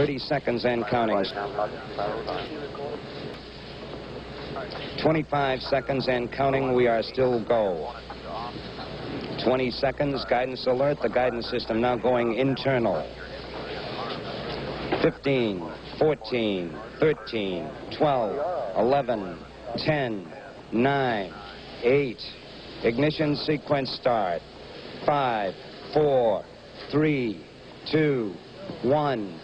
30 seconds and counting. 25 seconds and counting. We are still go. 20 seconds. Guidance alert. The guidance system now going internal. 15, 14, 13, 12, 11, 10, 9, 8. Ignition sequence start. 5, 4, 3, 2, 1.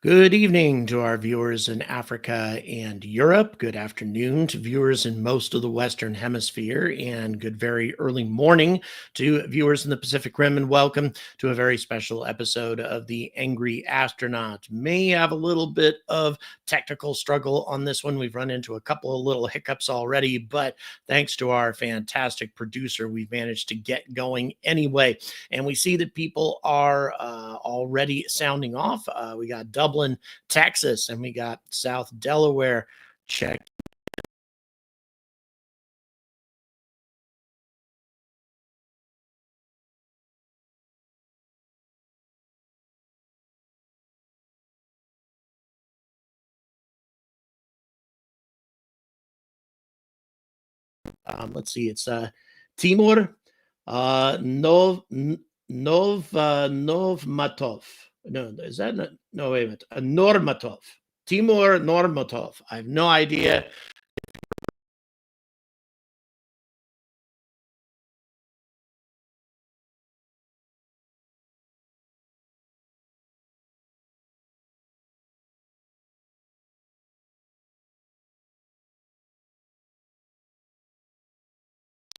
Good evening to our viewers in Africa and Europe. Good afternoon to viewers in most of the Western Hemisphere, and good very early morning to viewers in the Pacific Rim, and welcome to a very special episode of The Angry Astronaut. May have a little bit of technical struggle on this one. We've run into a couple of little hiccups already, but thanks to our fantastic producer, we've managed to get going anyway. And we see that people are already sounding off. We got Dublin, Texas, and we got South Delaware. Check. Let's see. It's Timur Novmatov. No, is that not? No, wait a minute. Normatov. Timur Normatov. I have no idea.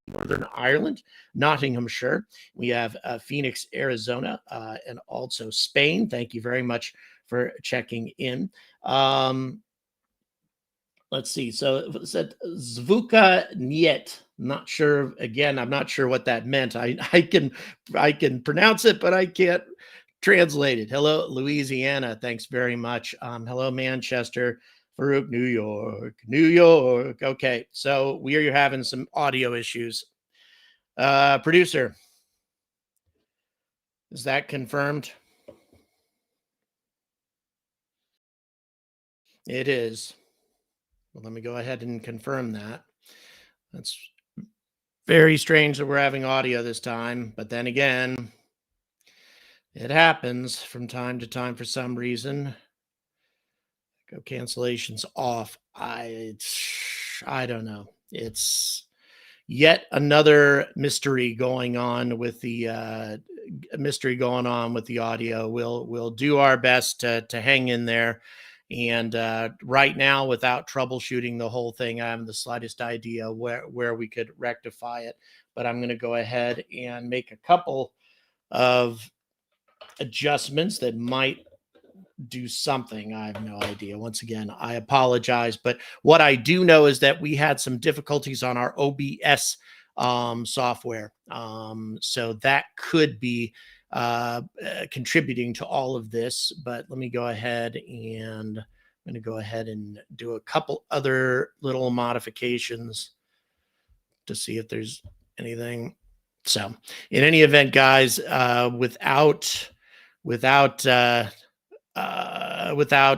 Northern Ireland, Nottinghamshire. We have Phoenix, Arizona, and also Spain. Thank you very much for checking in. Let's see. So it said Zvuka Niet. Not sure. Again, I'm not sure what that meant. I can pronounce it, but I can't translate it. Hello, Louisiana. Thanks very much. Hello, Manchester. Farouk, New York, New York. Okay, so we are having some audio issues. Producer, is that confirmed? It is. Well, let me go ahead and confirm that. That's very strange that we're having audio this time, but then again, it happens from time to time for some reason. Go cancellations off. I don't know. It's yet another mystery going on with the audio. We'll do our best to hang in there. And right now, without troubleshooting the whole thing, I haven't the slightest idea where we could rectify it. But I'm going to go ahead and make a couple of adjustments that might do something. I have no idea. Once again, I apologize. But what I do know is that we had some difficulties on our OBS software. So that could be contributing to all of this. But let me go ahead and I'm going to go ahead and do a couple other little modifications to see if there's anything. So in any event, guys, without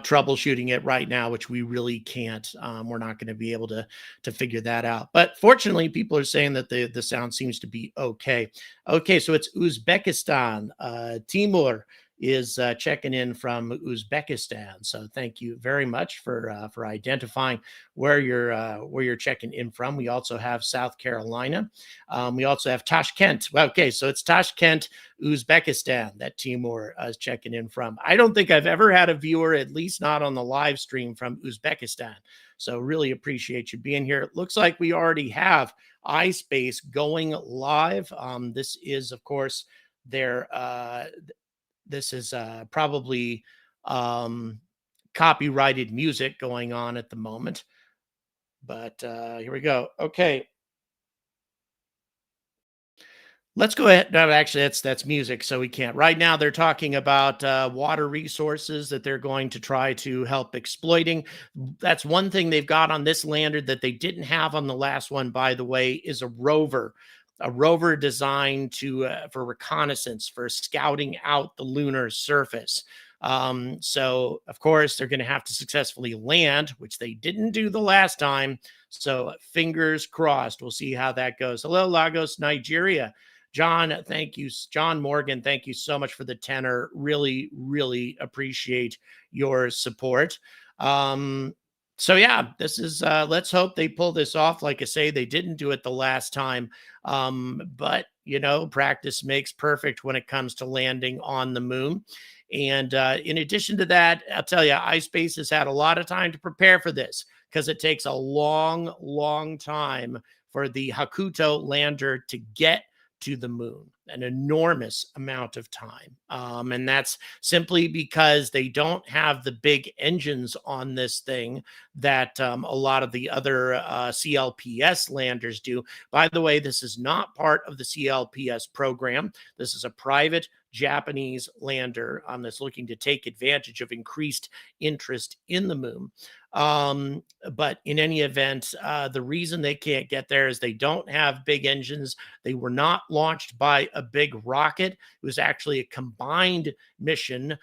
troubleshooting it right now, which we really can't, we're not going to be able to figure that out. But fortunately, people are saying that the sound seems to be okay. Okay, so it's Uzbekistan, Timur, is checking in from Uzbekistan. So thank you very much for identifying where you're checking in from. We also have South Carolina. We also have Tashkent. Well, okay, so it's Tashkent, Uzbekistan, that Timur is checking in from. I don't think I've ever had a viewer, at least not on the live stream, from Uzbekistan. So really appreciate you being here. It looks like we already have iSpace going live. This is, of course, their this is probably um, copyrighted music going on at the moment. But here we go. Okay. Let's go ahead. No, actually, that's music, so we can't. Right now, they're talking about water resources that they're going to try to help exploiting. That's one thing they've got on this lander that they didn't have on the last one, by the way, is a rover designed to for reconnaissance, for scouting out the lunar surface. So, of course, they're going to have to successfully land, which they didn't do the last time. So, fingers crossed. We'll see how that goes. Hello, Lagos, Nigeria. John, thank you. John Morgan, thank you so much for the tenor. Really, really appreciate your support. So yeah, this is let's hope they pull this off. Like I say, they didn't do it the last time. But you know, practice makes perfect when it comes to landing on the moon. And in addition to that, I'll tell you, iSpace has had a lot of time to prepare for this because it takes a long, long time for the Hakuto lander to get to the moon, an enormous amount of time. And that's simply because they don't have the big engines on this thing that a lot of the other CLPS landers do. By the way, this is not part of the CLPS program. This is a private Japanese lander that's looking to take advantage of increased interest in the moon. But in any event, the reason they can't get there is they don't have big engines. They were not launched by a big rocket. It was actually a combined mission,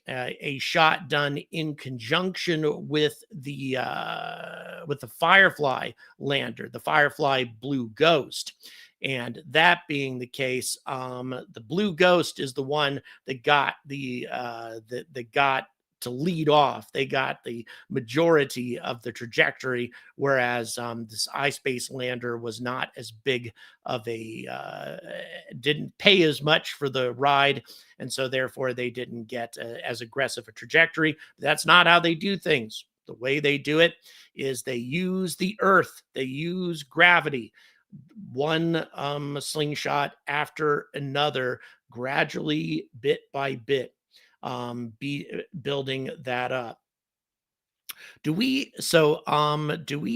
a shot done in conjunction with the Firefly lander, the Firefly Blue Ghost. And that being the case, the Blue Ghost is the one that got that got to lead off. They got the majority of the trajectory, whereas this iSpace lander was not as big of didn't pay as much for the ride, and so therefore they didn't get as aggressive a trajectory. That's not how they do things. The way they do it is they use the Earth, they use gravity, one slingshot after another, gradually, bit by bit, building that up. Do we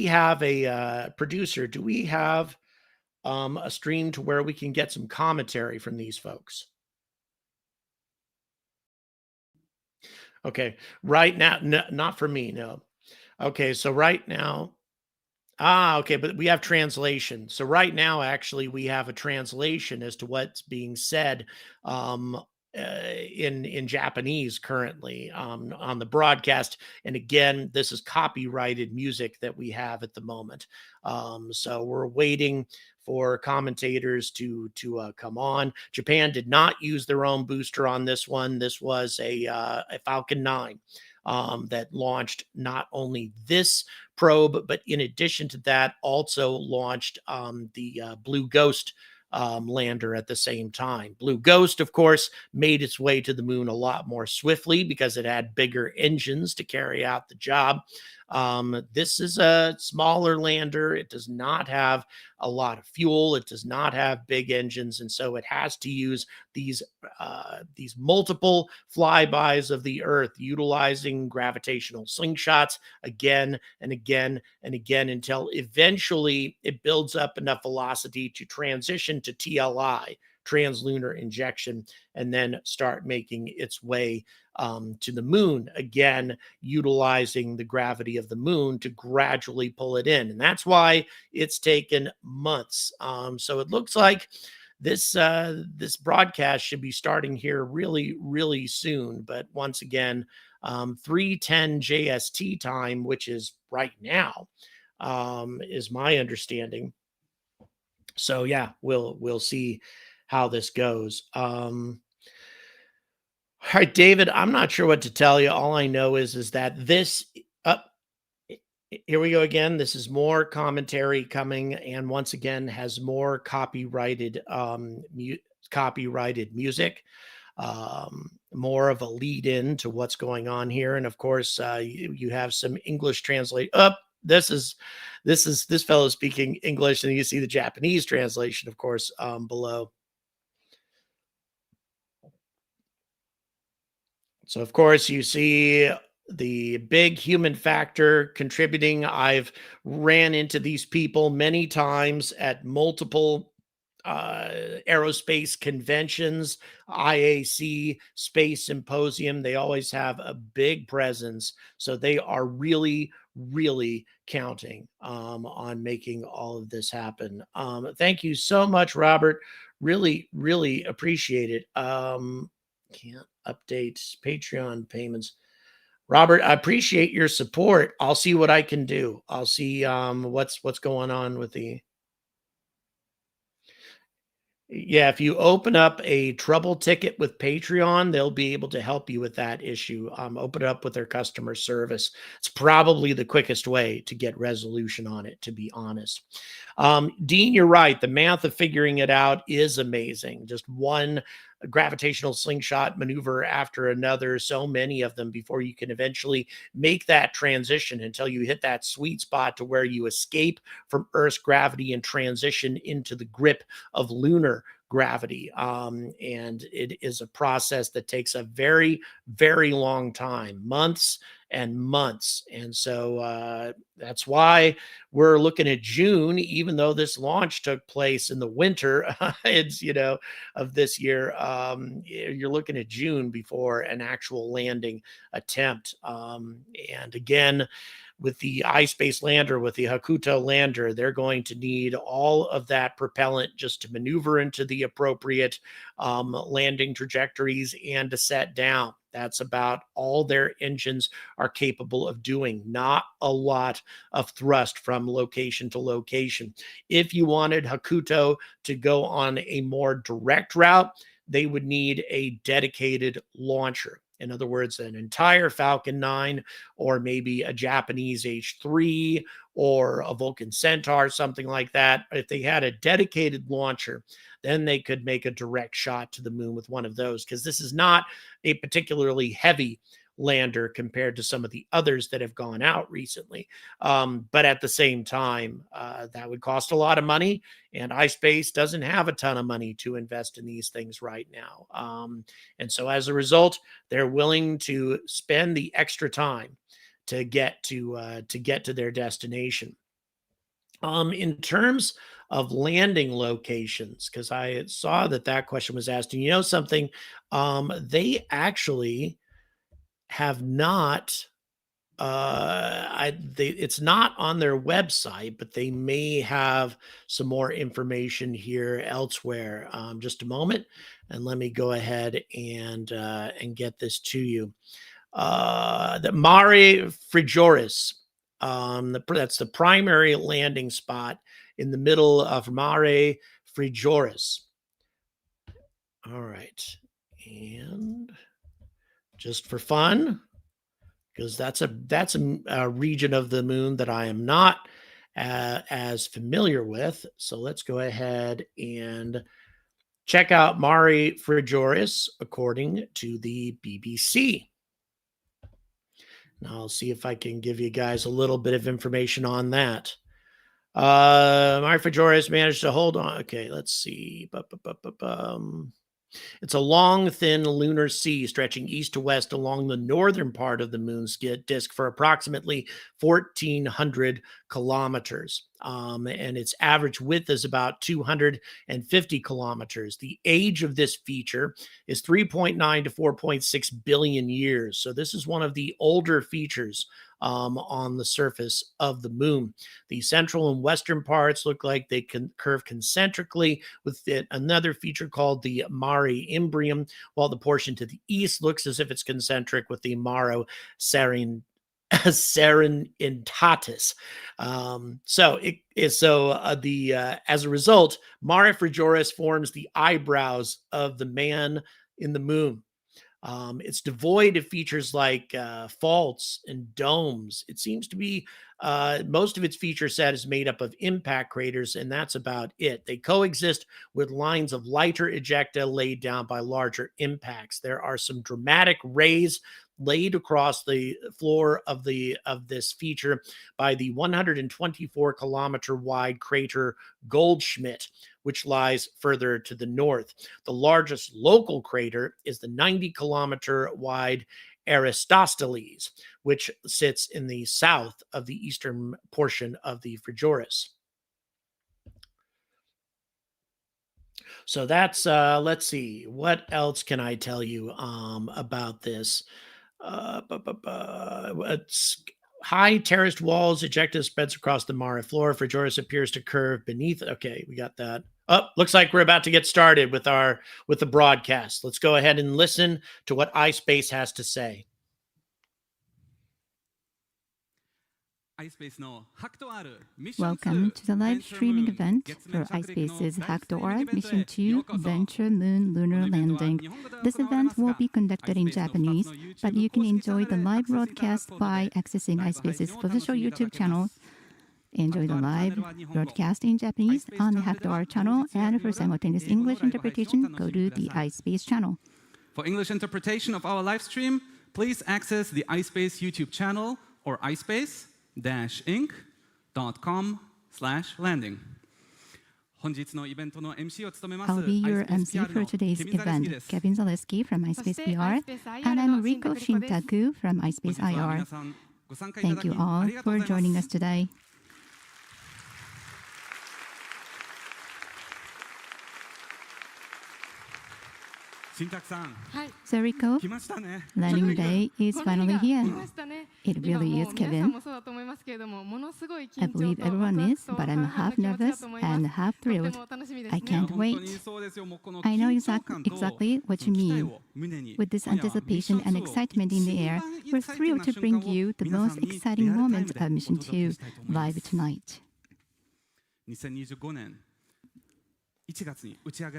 have a producer? Do we have a stream to where we can get some commentary from these folks? Okay, right now, not for me, no. Okay, so right now, okay, but we have translation. So right now, actually, we have a translation as to what's being said um, in Japanese currently on the broadcast. And again, this is copyrighted music that we have at the moment. So we're waiting for commentators to come on. Japan did not use their own booster on this one. This was a Falcon 9 that launched not only this probe, but in addition to that, also launched the Blue Ghost lander at the same time. Blue Ghost, of course, made its way to the moon a lot more swiftly because it had bigger engines to carry out the job. This is a smaller lander. It does not have a lot of fuel. It does not have big engines, and so it has to use these multiple flybys of the Earth, utilizing gravitational slingshots again and again and again until eventually it builds up enough velocity to transition to TLI, translunar injection, and then start making its way to the moon, again, utilizing the gravity of the moon to gradually pull it in. And that's why it's taken months. So it looks like this broadcast should be starting here really, really soon. But once again, 3:10 JST time, which is right now, is my understanding. So yeah, we'll see how this goes. All right, David, I'm not sure what to tell you. All I know is that this here we go again. This is more commentary coming, and once again has more copyrighted music, more of a lead in to what's going on here. And of course, you have some English translate up. This fellow speaking English, and you see the Japanese translation, of course, below. So, of course, you see the big human factor contributing. I've ran into these people many times at multiple aerospace conventions, IAC, Space Symposium. They always have a big presence. So they are really, really counting on making all of this happen. Thank you so much, Robert. Really, really appreciate it. Can't update Patreon payments. Robert, I appreciate your support. I'll see what I can do. I'll see what's going on with the. Yeah, if you open up a trouble ticket with Patreon, they'll be able to help you with that issue. Open it up with their customer service. It's probably the quickest way to get resolution on it, to be honest. Dean, you're right. The math of figuring it out is amazing. Just one gravitational slingshot maneuver after another, so many of them before you can eventually make that transition until you hit that sweet spot to where you escape from Earth's gravity and transition into the grip of lunar gravity. And it is a process that takes a very, very long time, months and months. And so that's why we're looking at June, even though this launch took place in the winter, it's, of this year. You're looking at June before an actual landing attempt. And again, with the iSpace lander, with the Hakuto lander, they're going to need all of that propellant just to maneuver into the appropriate landing trajectories and to set down. That's about all their engines are capable of doing. Not a lot of thrust from location to location. If you wanted Hakuto to go on a more direct route, they would need a dedicated launcher. In other words, an entire Falcon 9 or maybe a Japanese H3 or a Vulcan Centaur, something like that. If they had a dedicated launcher, then they could make a direct shot to the moon with one of those, because this is not a particularly heavy lander compared to some of the others that have gone out recently. But at the same time, that would cost a lot of money, and iSpace doesn't have a ton of money to invest in these things right now. And so as a result, they're willing to spend the extra time to get to their destination. In terms of landing locations, because I saw that question was asked, and something, they actually have not it's not on their website, but they may have some more information here elsewhere. Just a moment, and let me go ahead and get this to you. The Mare Frigoris, that's the primary landing spot in the middle of Mare Frigoris. All right, and just for fun, because that's a region of the moon that I am not as familiar with. So let's go ahead and check out Mare Frigoris according to the BBC. Now I'll see if I can give you guys a little bit of information on that. Mare Frigoris managed to hold on. Okay, let's see. It's a long, thin lunar sea stretching east to west along the northern part of the moon's disk for approximately 1,400 kilometers. And its average width is about 250 kilometers. The age of this feature is 3.9 to 4.6 billion years. So this is one of the older features on the surface of the moon. The central and western parts look like they can curve concentrically, with another feature called the Mare Imbrium, while the portion to the east looks as if it's concentric with the Mare Serenitatis. As a result, Mare Frigoris forms the eyebrows of the man in the moon. It's devoid of features like faults and domes. It seems to be most of its feature set is made up of impact craters, and that's about it. They coexist with lines of lighter ejecta laid down by larger impacts. There are some dramatic rays laid across the floor of this feature by the 124-kilometer wide crater Goldschmidt, which lies further to the north. The largest local crater is the 90-kilometer wide Aristoteles, which sits in the south of the eastern portion of the Frigoris. So that's let's see, what else can I tell you about this? It's high terraced walls, ejecta spreads across the Mare floor. Frigoris appears to curve beneath. Okay, we got that. Oh, looks like we're about to get started with the broadcast. Let's go ahead and listen to what iSpace has to say. Welcome to the live streaming event for iSpace's Hack-to-Earth Mission 2 Venture Moon Lunar Landing. This event will be conducted in Japanese, but you can enjoy the live broadcast by accessing iSpace's official YouTube channel. Enjoy the live broadcast in Japanese on the Hack-to-Earth channel, and for simultaneous English interpretation, go to the iSpace channel. For English interpretation of our live stream, please access the iSpace YouTube channel or iSpace-inc.com/landing. I'll be your MC for today's event, Kevin Zaleski from iSpace PR, and I'm Riko Shintaku from iSpace IR. Thank you all for joining us today. So Riko, landing day is finally here. It really is, Kevin. I believe everyone is, but I'm half nervous and half thrilled. I can't wait. I know exactly what you mean. With this anticipation and excitement in the air, we're thrilled to bring you the most exciting moment of Mission 2 live tonight.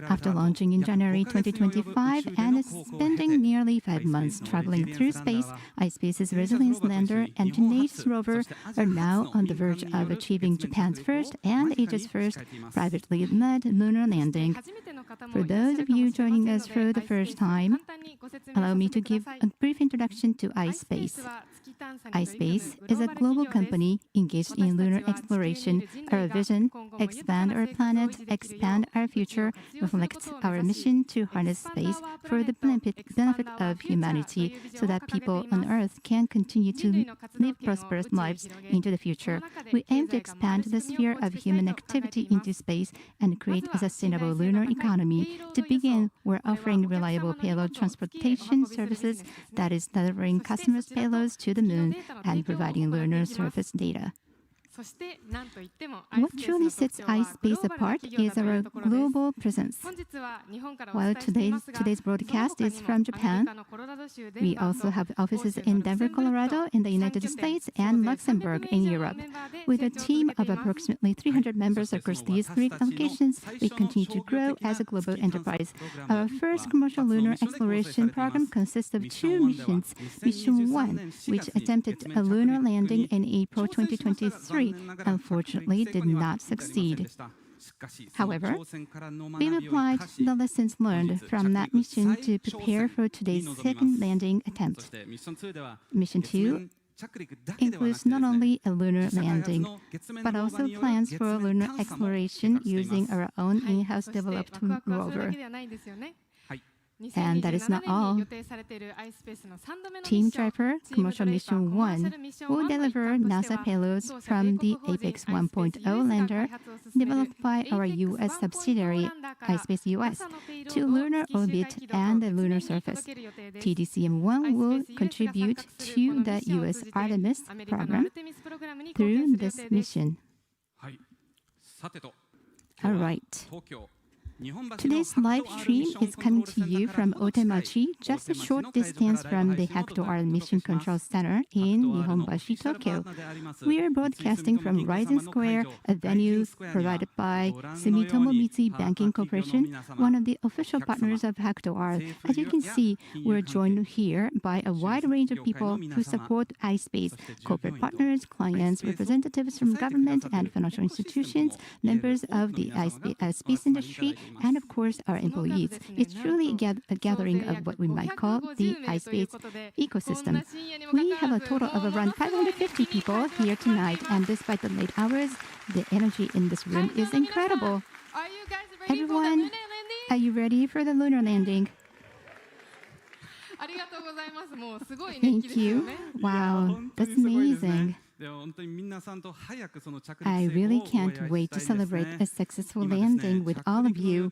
After launching in January 2025 and spending nearly 5 months traveling through space, iSpace's Resilience lander and Tenacious rover are now on the verge of achieving Japan's first and Asia's first privately led lunar landing. For those of you joining us for the first time, allow me to give a brief introduction to iSpace. iSpace is a global company engaged in lunar exploration. Our vision, expand our planet, expand our future, reflects our mission to harness space for the benefit of humanity so that people on Earth can continue to live prosperous lives into the future. We aim to expand the sphere of human activity into space and create a sustainable lunar economy. To begin, we're offering reliable payload transportation services, that is, delivering customers' payloads to the moon and providing lunar surface data. What truly sets iSpace apart is our global presence. While today's broadcast is from Japan, we also have offices in Denver, Colorado in the United States and Luxembourg in Europe. With a team of approximately 300 members across these 3 locations, we continue to grow as a global enterprise. Our first commercial lunar exploration program consists of 2 missions. Mission 1, which attempted a lunar landing in April 2023, unfortunately did not succeed. However, we applied the lessons learned from that mission to prepare for today's second landing attempt. Mission 2 includes not only a lunar landing, but also plans for lunar exploration using our own in-house developed rover. And that is not all. Team Driver Commercial Mission 1 will deliver NASA payloads from the Apex 1.0 lander developed by our U.S. subsidiary, iSpace US, to lunar orbit and the lunar surface. TDCM-1 will contribute to the U.S. Artemis program through this mission. All right. Today's live stream is coming to you from Otemachi, just a short distance from the Hector R Mission Control Center in Nihonbashi, Tokyo. We are broadcasting from Rising Square, a venue provided by Sumitomo Mitsui Banking Corporation, one of the official partners of Hector R. As you can see, we're joined here by a wide range of people who support iSpace, corporate partners, clients, representatives from government and financial institutions, members of the space industry, and of course our employees. It's truly a gathering of what we might call the iSpace ecosystem. We have a total of around 550 people here tonight, and despite the late hours, the energy in this room is incredible. Are you guys ready Everyone, for the lunar landing? are you ready for the lunar landing? ありがとうございます。もうすごい熱気 Thank ですよ you. ね。 Wow, that's amazing. I really can't wait to celebrate a successful landing with all of you.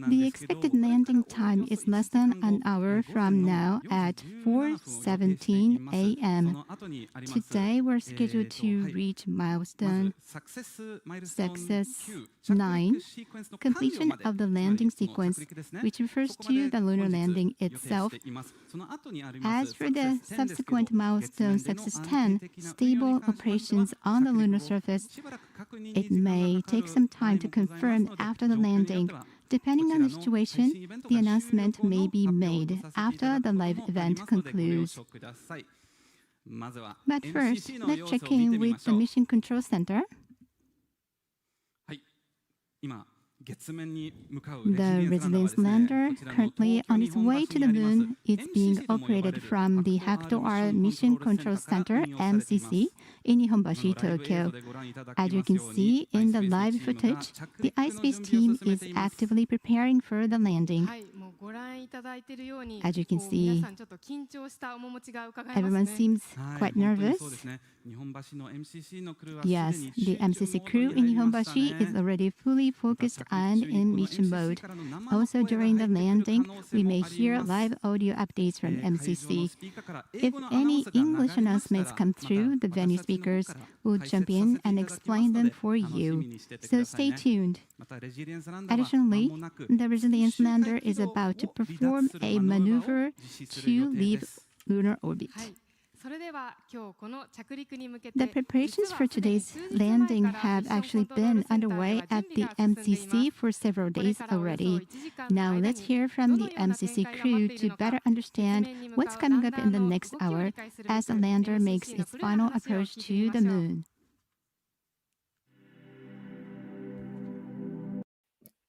The expected landing time is less than an hour from now at 4:17 a.m. Today we're scheduled to reach milestone Success 9, completion of the landing sequence, which refers to the lunar landing itself. As for the subsequent milestone Success 10, stable operations on the lunar surface, it may take some time to confirm after the landing. Depending on the situation, the announcement may be made after the live event concludes. But first, let's check in with the Mission Control Center. The Resilience lander, currently on its way to the moon, is being operated from the Hector R Mission Control Center, MCC, in Nihonbashi, Tokyo. As you can see in the live footage, the iSpace team is actively preparing for the landing. はい、もうご覧いただいているように、 As you can こう see, 皆さんちょっと緊張した面持ちが伺えますね。 Everyone seems quite nervous. Yes, the MCC crew in Nihonbashi is already fully focused and in mission mode. Also, during the landing, we may hear live audio updates from MCC. If any English announcements come through, the venue speakers will jump in and explain them for you. So stay tuned. Additionally, the Resilience lander is about to perform a maneuver to leave lunar orbit. はい。それでは今日この着陸に向けて The preparations for today's landing have actually been underway at the MCC for several days already. Now let's hear from the MCC crew to better understand what's coming up in the next hour as the lander makes its final approach to the moon.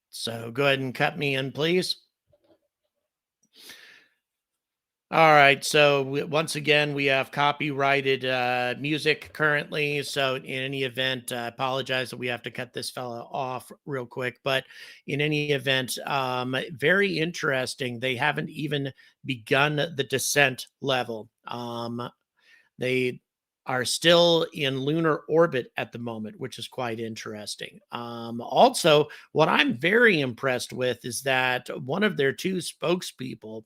So go ahead and cut me in, please. All right. So once again, we have copyrighted music currently. So in any event, I apologize that we have to cut this fella off real quick. But in any event, very interesting. They haven't even begun the descent level. They are still in lunar orbit at the moment, which is quite interesting. Also, what I'm very impressed with is that one of their two spokespeople,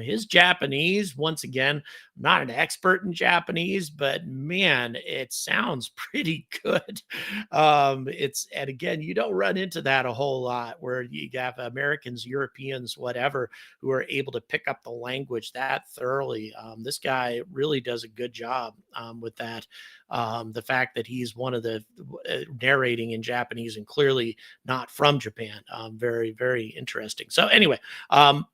his Japanese, once again, I'm not an expert in Japanese, but man, it sounds pretty good. And again, you don't run into that a whole lot where you have Americans, Europeans, whatever, who are able to pick up the language that thoroughly. This guy really does a good job with that. The fact that he's one of the narrating in Japanese and clearly not from Japan. Very, very interesting. So anyway,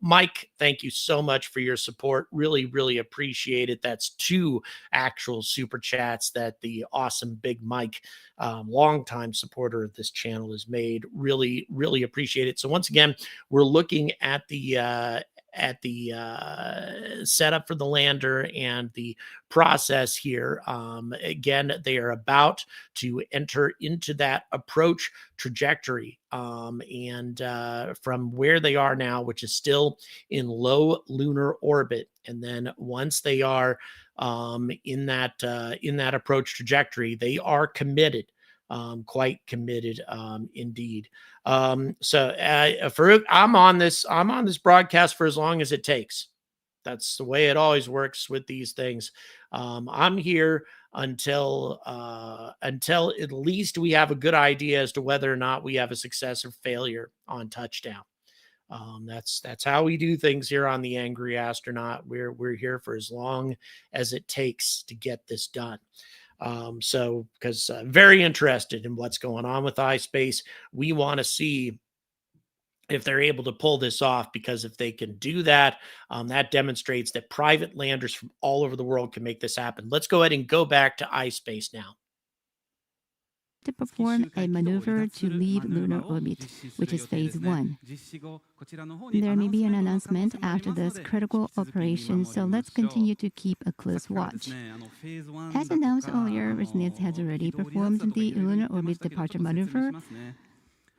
Mike, thank you so much for your support. Really, really appreciate it. That's two actual super chats that the awesome Big Mike, longtime supporter of this channel, has made. Really, really appreciate it. So once again, we're looking at the setup for the lander and the process here. Again, they are about to enter into that approach trajectory. And from where they are now, which is still in low lunar orbit, and then once they are in that approach trajectory, they are committed. Quite committed indeed. So Farouk, I'm on this broadcast for as long as it takes. That's the way it always works with these things. I'm here until at least we have a good idea as to whether or not we have a success or failure on touchdown. That's how we do things here on the Angry Astronaut. We're here for as long as it takes to get this done. So because very interested in what's going on with iSpace, we want to see if they're able to pull this off, because if they can do that, that demonstrates that private landers from all over the world can make this happen. Let's go ahead and go back to iSpace now. To perform a maneuver to leave lunar orbit, which is phase 1. There may be an announcement after this critical operation, so let's continue to keep a close watch. As announced earlier, Resilience has already performed the lunar orbit departure maneuver.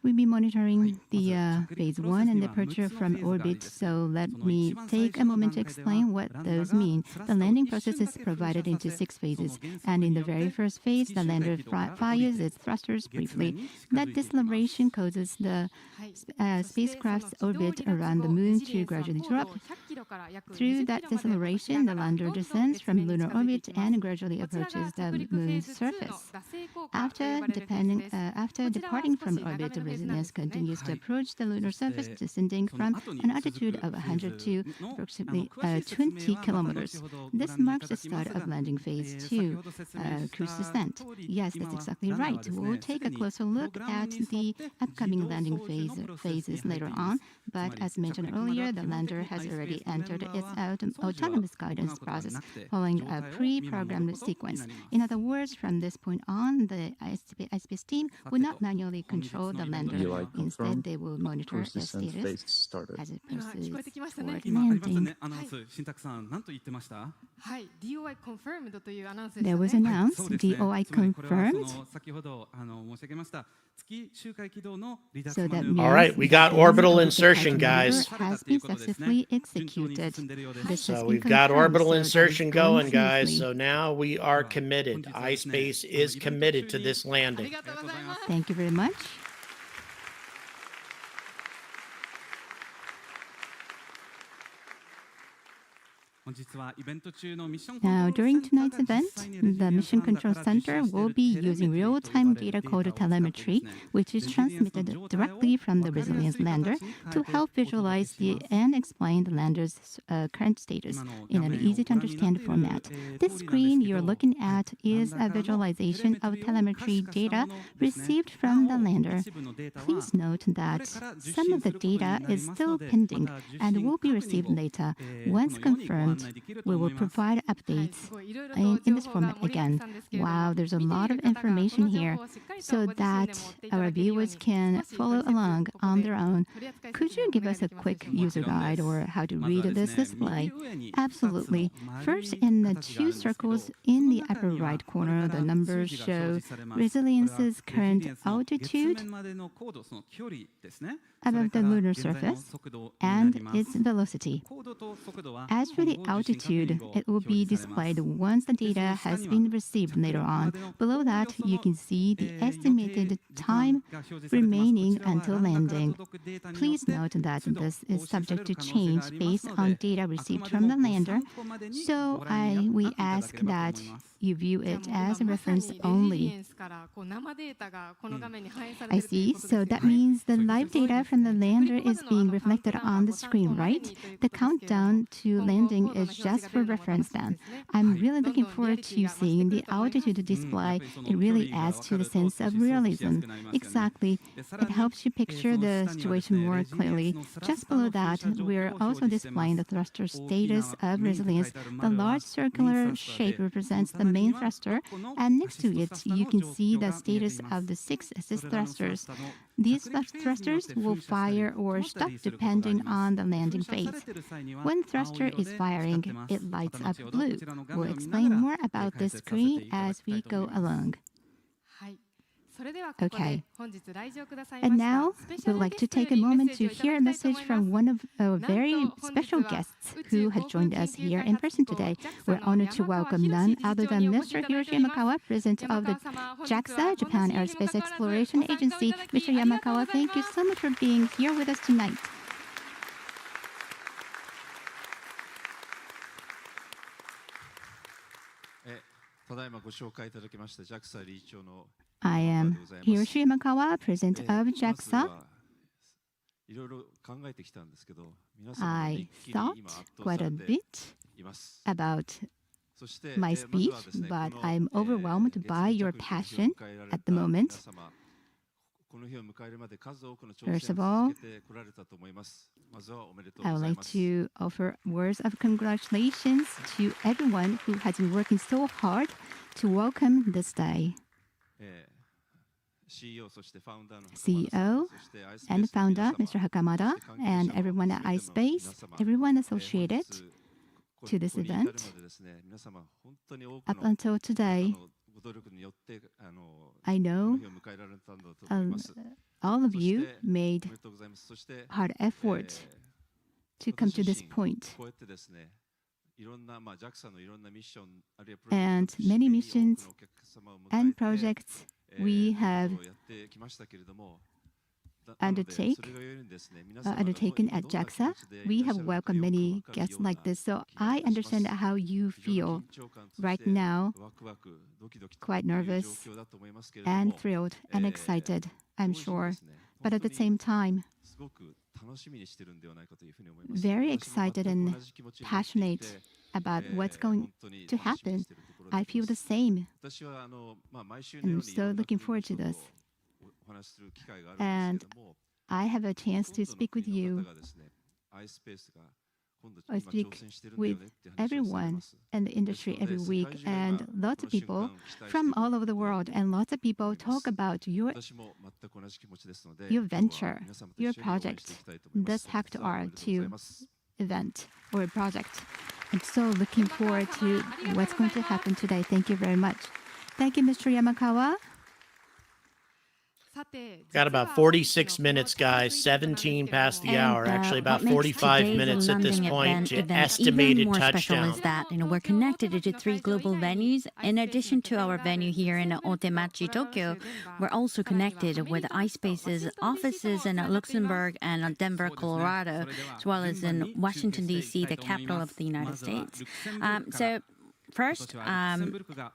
We'll be monitoring the phase 1 and departure from orbit, so let me take a moment to explain what those mean. The landing process is provided into 6 phases, and in the very first phase, the lander fires its thrusters briefly. That deceleration causes the spacecraft's orbit around the moon to gradually drop. Through that deceleration, the lander descends from lunar orbit and gradually approaches the moon's surface. After departing from orbit, Resilience continues to approach the lunar surface, descending from an altitude of 100 to approximately 20 kilometers. This marks the start of landing phase 2, cruise descent. Yes, that's exactly right. We'll take a closer look at the upcoming landing phases later on, but as mentioned earlier, the lander has already entered its autonomous guidance process following a pre-programmed sequence. In other words, from this point on, the iSpace team will not manually control the lander. Instead, they will monitor the status as it proceeds toward landing. There was announced, DOI confirmed. So that means all right, we got orbital insertion, guys. Has been successfully executed. So we've got orbital insertion going, guys. So now we are committed. iSpace is committed to this landing. Thank you very much. Now, during tonight's event, the Mission Control Center will be using real-time data called telemetry, which is transmitted directly from the Resilience lander to help visualize and explain the lander's current status in an easy-to-understand format. This screen you're looking at is a visualization of telemetry data received from the lander. Please note that some of the data is still pending and will be received later. Once confirmed, we will provide updates in this format again. Wow, there's a lot of information here so that our viewers can follow along on their own. Could you give us a quick user guide or how to read this display? Absolutely. First, in the 2 circles in the upper right corner, the numbers show Resilience's current altitude above the lunar surface and its velocity. As for the altitude, it will be displayed once the data has been received later on. Below that, you can see the estimated time remaining until landing. Please note that this is subject to change based on data received from the lander, so we ask that you view it as a reference only. I see. So that means the live data from the lander is being reflected on the screen, right? The countdown to landing is just for reference then. I'm really looking forward to seeing the altitude display. It really adds to the sense of realism. Exactly. It helps you picture the situation more clearly. Just below that, we're also displaying the thruster status of Resilience. The large circular shape represents the main thruster, and next to it, you can see the status of the 6 assist thrusters. These thrusters will fire or stop depending on the landing phase. When thruster is firing, it lights up blue. We'll explain more about this screen as we go along. Okay. And now, we'd like to take a moment to hear a message from one of our very special guests who has joined us here in person today. We're honored to welcome none other than Mr. Hiroshi Yamakawa, President of the JAXA, Japan Aerospace Exploration Agency. Mr. Yamakawa, thank you so much for being here with us tonight. I am Hiroshi Yamakawa, President of JAXA. I thought quite a bit about my speech, but I'm overwhelmed by your passion at the moment. First of all, I would like to offer words of congratulations to everyone who has been working so hard to welcome this day. CEO and founder, Mr. Hakamada, and everyone at iSpace, everyone associated to this event. Up until today, I know all of you made hard effort to come to this point. And many missions and projects we have undertaken at JAXA. We have welcomed many guests like this, so I understand how you feel right now, quite nervous and thrilled and excited, I'm sure, but at the same time, very excited and passionate about what's going to happen. I feel the same. I'm so looking forward to this. And I have a chance to speak with you. I speak with everyone in the industry every week, and lots of people from all over the world, and lots of people talk about your venture, your project, this Hacked-R2 event or project. I'm so looking forward to what's going to happen today. Thank you very much. Thank you, Mr. Yamakawa. Got about 46 minutes, guys. 17 past the hour. Actually, about 45 minutes at this point to estimated even more touchdown. Special is that we're connected to 3 global venues. In addition to our venue here in Otemachi, Tokyo, we're also connected with iSpace's offices in Luxembourg and Denver, Colorado, as well as in Washington, D.C., the capital of the United States. First,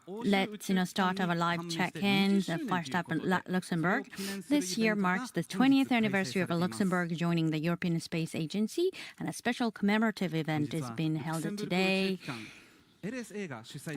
let's start our live check-ins. First up in Luxembourg. This year marks the 20th anniversary of Luxembourg joining the European Space Agency, and a special commemorative event is being held today.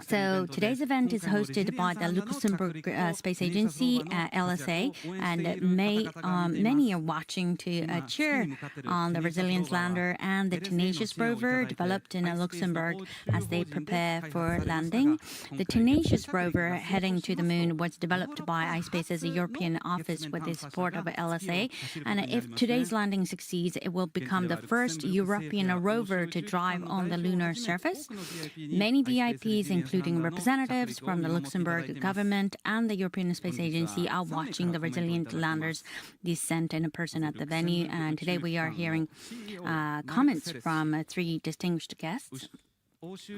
So today's event is hosted by the Luxembourg Space Agency, LSA, and many are watching to cheer on the Resilience lander and the Tenacious rover developed in Luxembourg as they prepare for landing. The Tenacious rover heading to the moon was developed by iSpace's European office with the support of LSA, and if today's landing succeeds, it will become the first European rover to drive on the lunar surface. Many VIPs, including representatives from the Luxembourg government and the European Space Agency, are watching the Resilient lander's descent in person at the venue. And today we are hearing comments from 3 distinguished guests.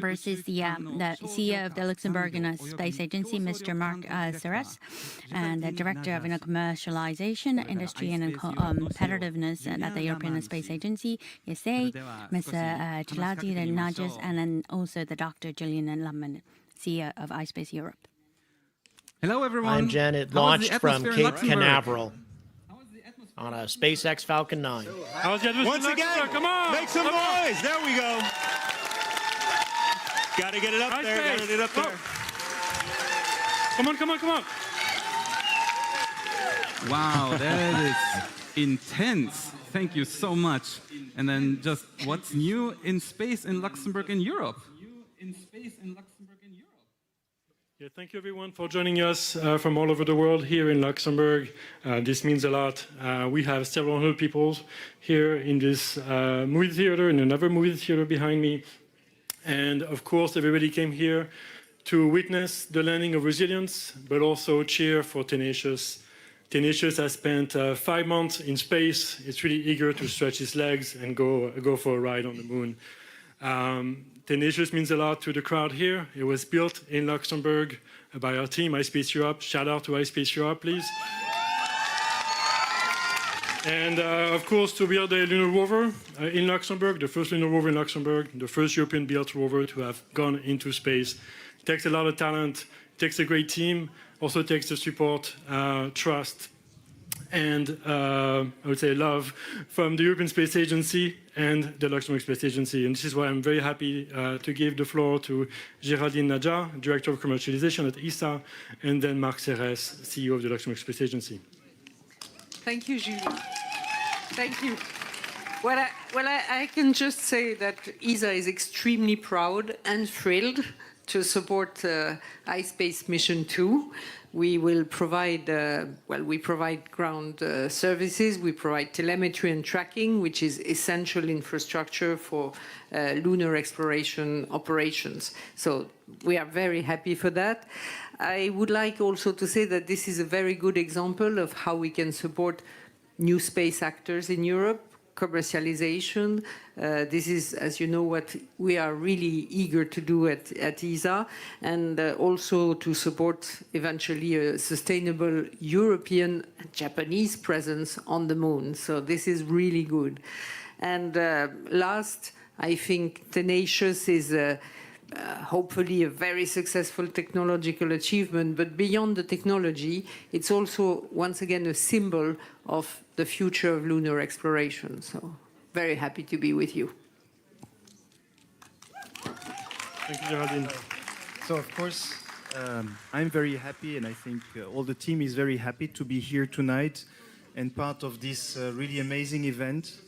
First is the CEO of the Luxembourg Space Agency, Mr. Marc Serres, and the Director of Commercialization, Industry and Competitiveness at the European Space Agency, ESA, Mr. Giladi Nages, and then also the Dr. Julian Lamman, CEO of iSpace Europe. Hello, everyone. I'm Janet, launched from Cape Canaveral on a SpaceX Falcon 9. Once again, come on, make some noise. There we go. Got to get it up there. Got to get it up there. Come on, come on, come on. Wow, that is intense. Thank you so much. And then just what's new in space in Luxembourg and Europe? Yeah, thank you everyone for joining us from all over the world here in Luxembourg. This means a lot. We have several hundred people here in this movie theater and another movie theater behind me. And of course, everybody came here to witness the landing of Resilience, but also cheer for Tenacious. Tenacious has spent 5 months in space. It's really eager to stretch its legs and go for a ride on the moon. Tenacious means a lot to the crowd here. It was built in Luxembourg by our team, iSpace Europe. Shout out to iSpace Europe, please. And of course, to build a lunar rover in Luxembourg, the first lunar rover in Luxembourg, the first European-built rover to have gone into space. It takes a lot of talent, it takes a great team, also takes the support, trust, and I would say love from the European Space Agency and the Luxembourg Space Agency. And this is why I'm very happy to give the floor to Géraldine Nadja, Director of Commercialization at ESA, and then Marc Serres, CEO of the Luxembourg Space Agency. Thank you, Julie. Thank you. Well, I can just say that ESA is extremely proud and thrilled to support iSpace Mission 2. We will provide, we provide ground services, we provide telemetry and tracking, which is essential infrastructure for lunar exploration operations. So we are very happy for that. I would like also to say that this is a very good example of how we can support new space actors in Europe. Commercialization. This is, as you know, what we are really eager to do at ESA, and also to support eventually a sustainable European and Japanese presence on the moon. So this is really good. And last, I think Tenacious is hopefully a very successful technological achievement, but beyond the technology, it's also, once again, a symbol of the future of lunar exploration. So very happy to be with you. Thank you, Géraldine. So, of course, I'm very happy, and I think all the team is very happy to be here tonight and part of this really amazing event.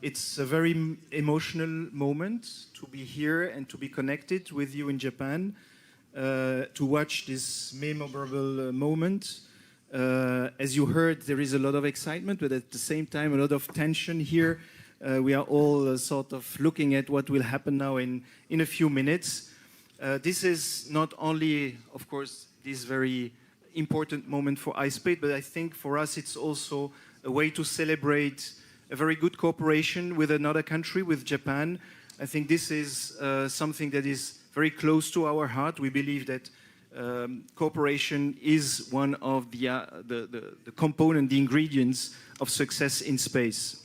It's a very emotional moment to be here and to be connected with you in Japan, to watch this memorable moment. As you heard, there is a lot of excitement, but at the same time, a lot of tension here. We are all sort of looking at what will happen now in a few minutes. This is not only, of course, this very important moment for iSpace, but I think for us it's also a way to celebrate a very good cooperation with another country, with Japan. I think this is something that is very close to our heart. We believe that cooperation is one of the component, the ingredients of success in space.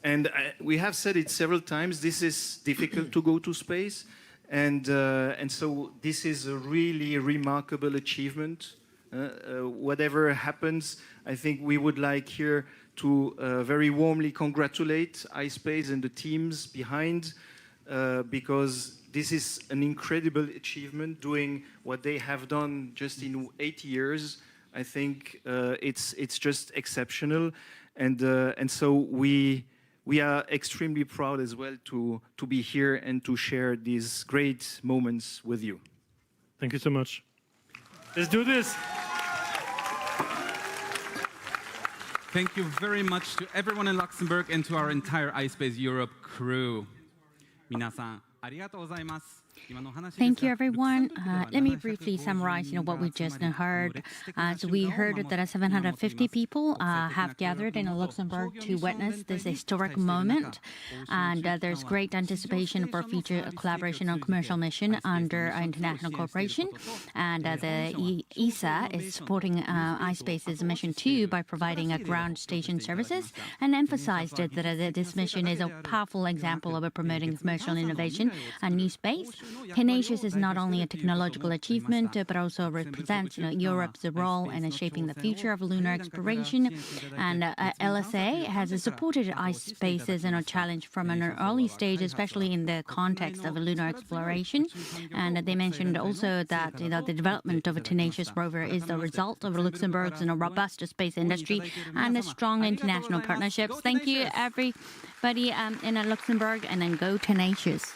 And we have said it several times, this is difficult to go to space. And so this is a really remarkable achievement. Whatever happens, I think we would like here to very warmly congratulate iSpace and the teams behind, because this is an incredible achievement, doing what they have done just in 8 years. I think it's just exceptional, and so we are extremely proud as well to be here and to share these great moments with you. Thank you so much. Let's do this. Thank you very much to everyone in Luxembourg and to our entire iSpace Europe crew. 皆さん、ありがとうございます。 Thank you, everyone. Let me briefly summarize, what we just heard. So we heard that 750 people have gathered in Luxembourg to witness this historic moment, and there's great anticipation for future collaboration on commercial mission under international cooperation. And the ESA is supporting iSpace's mission 2 by providing ground station services, and emphasized that this mission is a powerful example of promoting commercial innovation and new space. Tenacious is not only a technological achievement, but also represents Europe's role in shaping the future of lunar exploration. And LSA has supported iSpace's challenge from an early stage, especially in the context of lunar exploration. And they mentioned also that the development of a Tenacious rover is the result of Luxembourg's robust space industry and strong international partnerships. Thank you, everybody in Luxembourg, and then go Tenacious.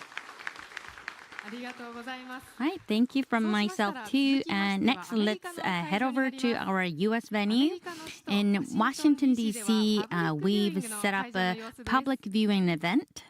Right, thank you from myself too. And next, let's head over to our U.S. venue. In Washington, D.C., we've set up a public viewing event.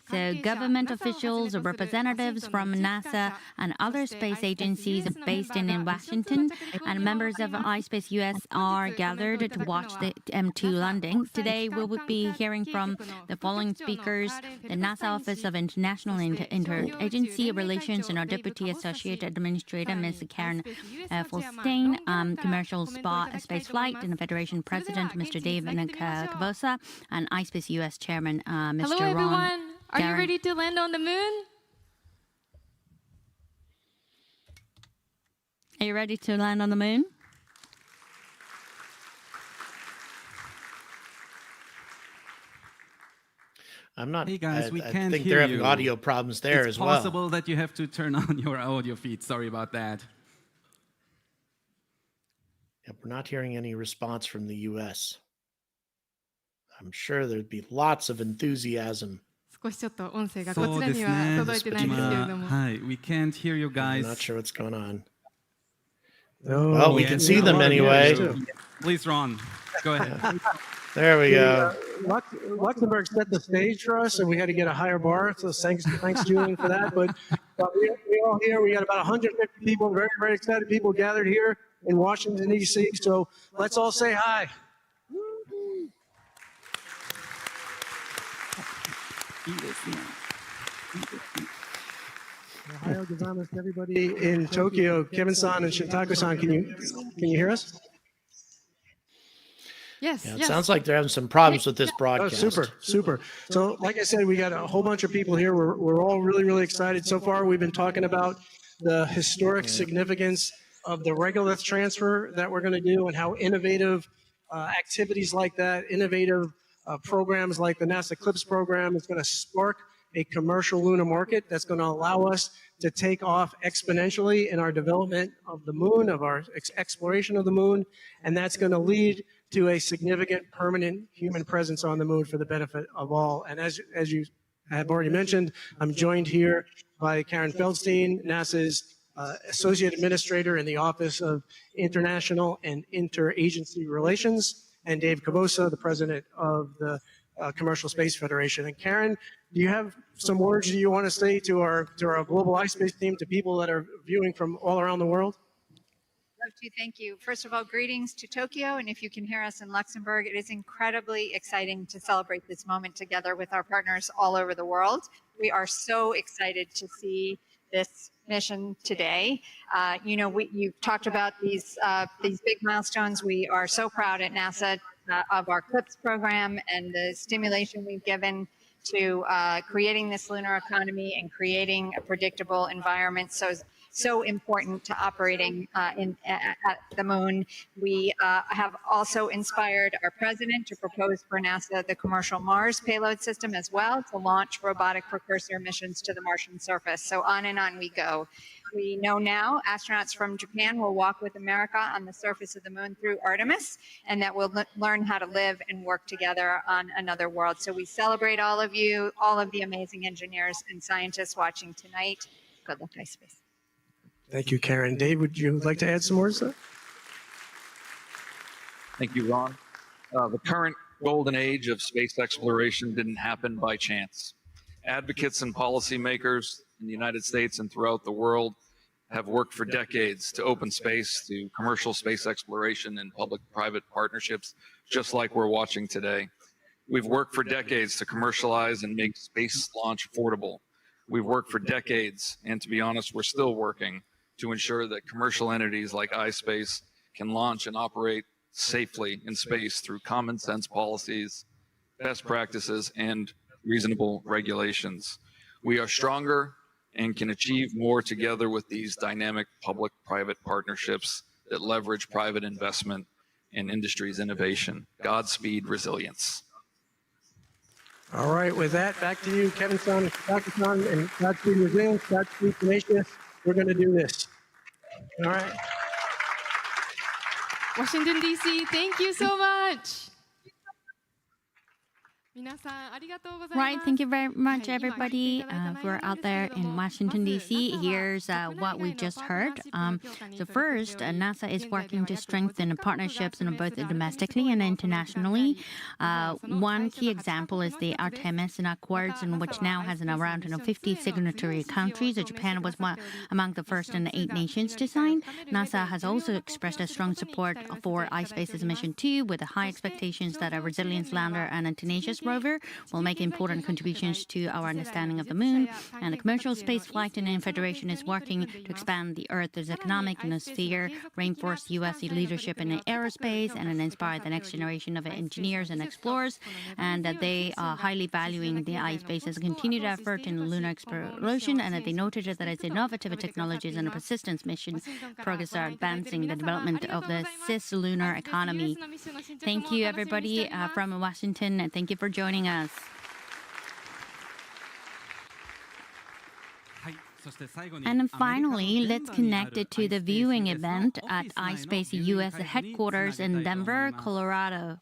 So government officials, representatives from NASA and other space agencies based in Washington, and members of iSpace US are gathered to watch the M2 landing. Today we will be hearing from the following speakers: the NASA Office of International Interagency Relations and our Deputy Associate Administrator, Ms. Karen Fulstein, Commercial Space Flight and Federation President, Mr. David Cavosa, and iSpace US Chairman, Mr. Hello, everyone. Are you ready to land on the moon? Are you ready to land on the moon? I'm not. Hey guys, we I can't think hear they're having you. audio problems there it's as well. possible that you have to turn on your audio feed. Sorry about that. Yep, we're not hearing any response from the U.S. I'm sure there'd be lots of enthusiasm. 少しちょっと音声がこそうちらにはですね。届いてないんですけれども。はい、we can't hear you I'm guys. not sure what's going on. No, Well, we can see them anyway. Please, Ron, go ahead. There we go. Luxembourg set the stage for us, and we had to get a higher bar. So thanks Julian, for that. But we're all here. We got about 150 people, very, very excited people gathered here in Washington, D.C. So let's all say hi. Ohio gozaimasu to everybody in Tokyo. Kevin-san and Shintako-san, can you hear us? Yes, Yeah, it yes. sounds like they're having some problems with this Oh, broadcast. super. So, like I said, we got a whole bunch of people here. We're all really, really excited. So far, we've been talking about the historic significance of the regolith transfer that we're going to do and how innovative activities like that, innovative programs like the NASA CLIPS program is going to spark a commercial lunar market that's going to allow us to take off exponentially in our development of the moon, of our exploration of the moon, and that's going to lead to a significant permanent human presence on the moon for the benefit of all. And as you have already mentioned, I'm joined here by Karen Feldstein, NASA's Associate Administrator in the Office of International and Interagency Relations, and Dave Cabosa, the President of the Commercial Space Federation. And Karen, do you have some words you want to say to our global iSpace team, to people that are viewing from all around the world? Love to. Thank you. First of all, greetings to Tokyo, and if you can hear us in Luxembourg, it is incredibly exciting to celebrate this moment together with our partners all over the world. We are so excited to see this mission today. You've talked about these big milestones. We are so proud at NASA of our CLIPS program and the stimulation we've given to creating this lunar economy and creating a predictable environment. So important to operating at the moon. We have also inspired our president to propose for NASA the commercial Mars payload system as well to launch robotic precursor missions to the Martian surface. So on and on we go. We know now astronauts from Japan will walk with America on the surface of the moon through Artemis, and that we'll learn how to live and work together on another world. So we celebrate all of you, all of the amazing engineers and scientists watching tonight. Good luck, iSpace. Thank you, Karen. Dave, would you like to add some words there? Thank you, Ron. The current golden age of space exploration didn't happen by chance. Advocates and policymakers in the United States and throughout the world have worked for decades to open space to commercial space exploration and public-private partnerships, just like we're watching today. We've worked for decades to commercialize and make space launch affordable. We've worked for decades, and to be honest, we're still working to ensure that commercial entities like iSpace can launch and operate safely in space through common sense policies, best practices, and reasonable regulations. We are stronger and can achieve more together with these dynamic public-private partnerships that leverage private investment and industry's innovation. Godspeed resilience. All right, with that, back to you, Kevin-san and Shintako-san, and Godspeed resilience, Godspeed tenacious. We're going to do this. All right. Washington, D.C., thank you so much. Right, thank you very much, everybody. We're out there in Washington, D.C. Here's what we just heard. So first, NASA is working to strengthen partnerships both domestically and internationally. One key example is the Artemis Accords, which now has around 50 signatory countries. Japan was among the first 8 nations to sign. NASA has also expressed a strong support for iSpace's mission 2, with high expectations that a Resilience lander and a Tenacious rover will make important contributions to our understanding of the moon, and the commercial spaceflight and Federation is working to expand the Earth's economic sphere, reinforce U.S. leadership in aerospace, and inspire the next generation of engineers and explorers. And that they are highly valuing the iSpace as a continued effort in lunar exploration, and that they noted that its innovative technologies and persistence mission progress are advancing the development of the cislunar economy. Thank you, everybody from Washington, and thank you for joining us. And then finally, let's connect it to the viewing event at iSpace US headquarters in Denver, Colorado.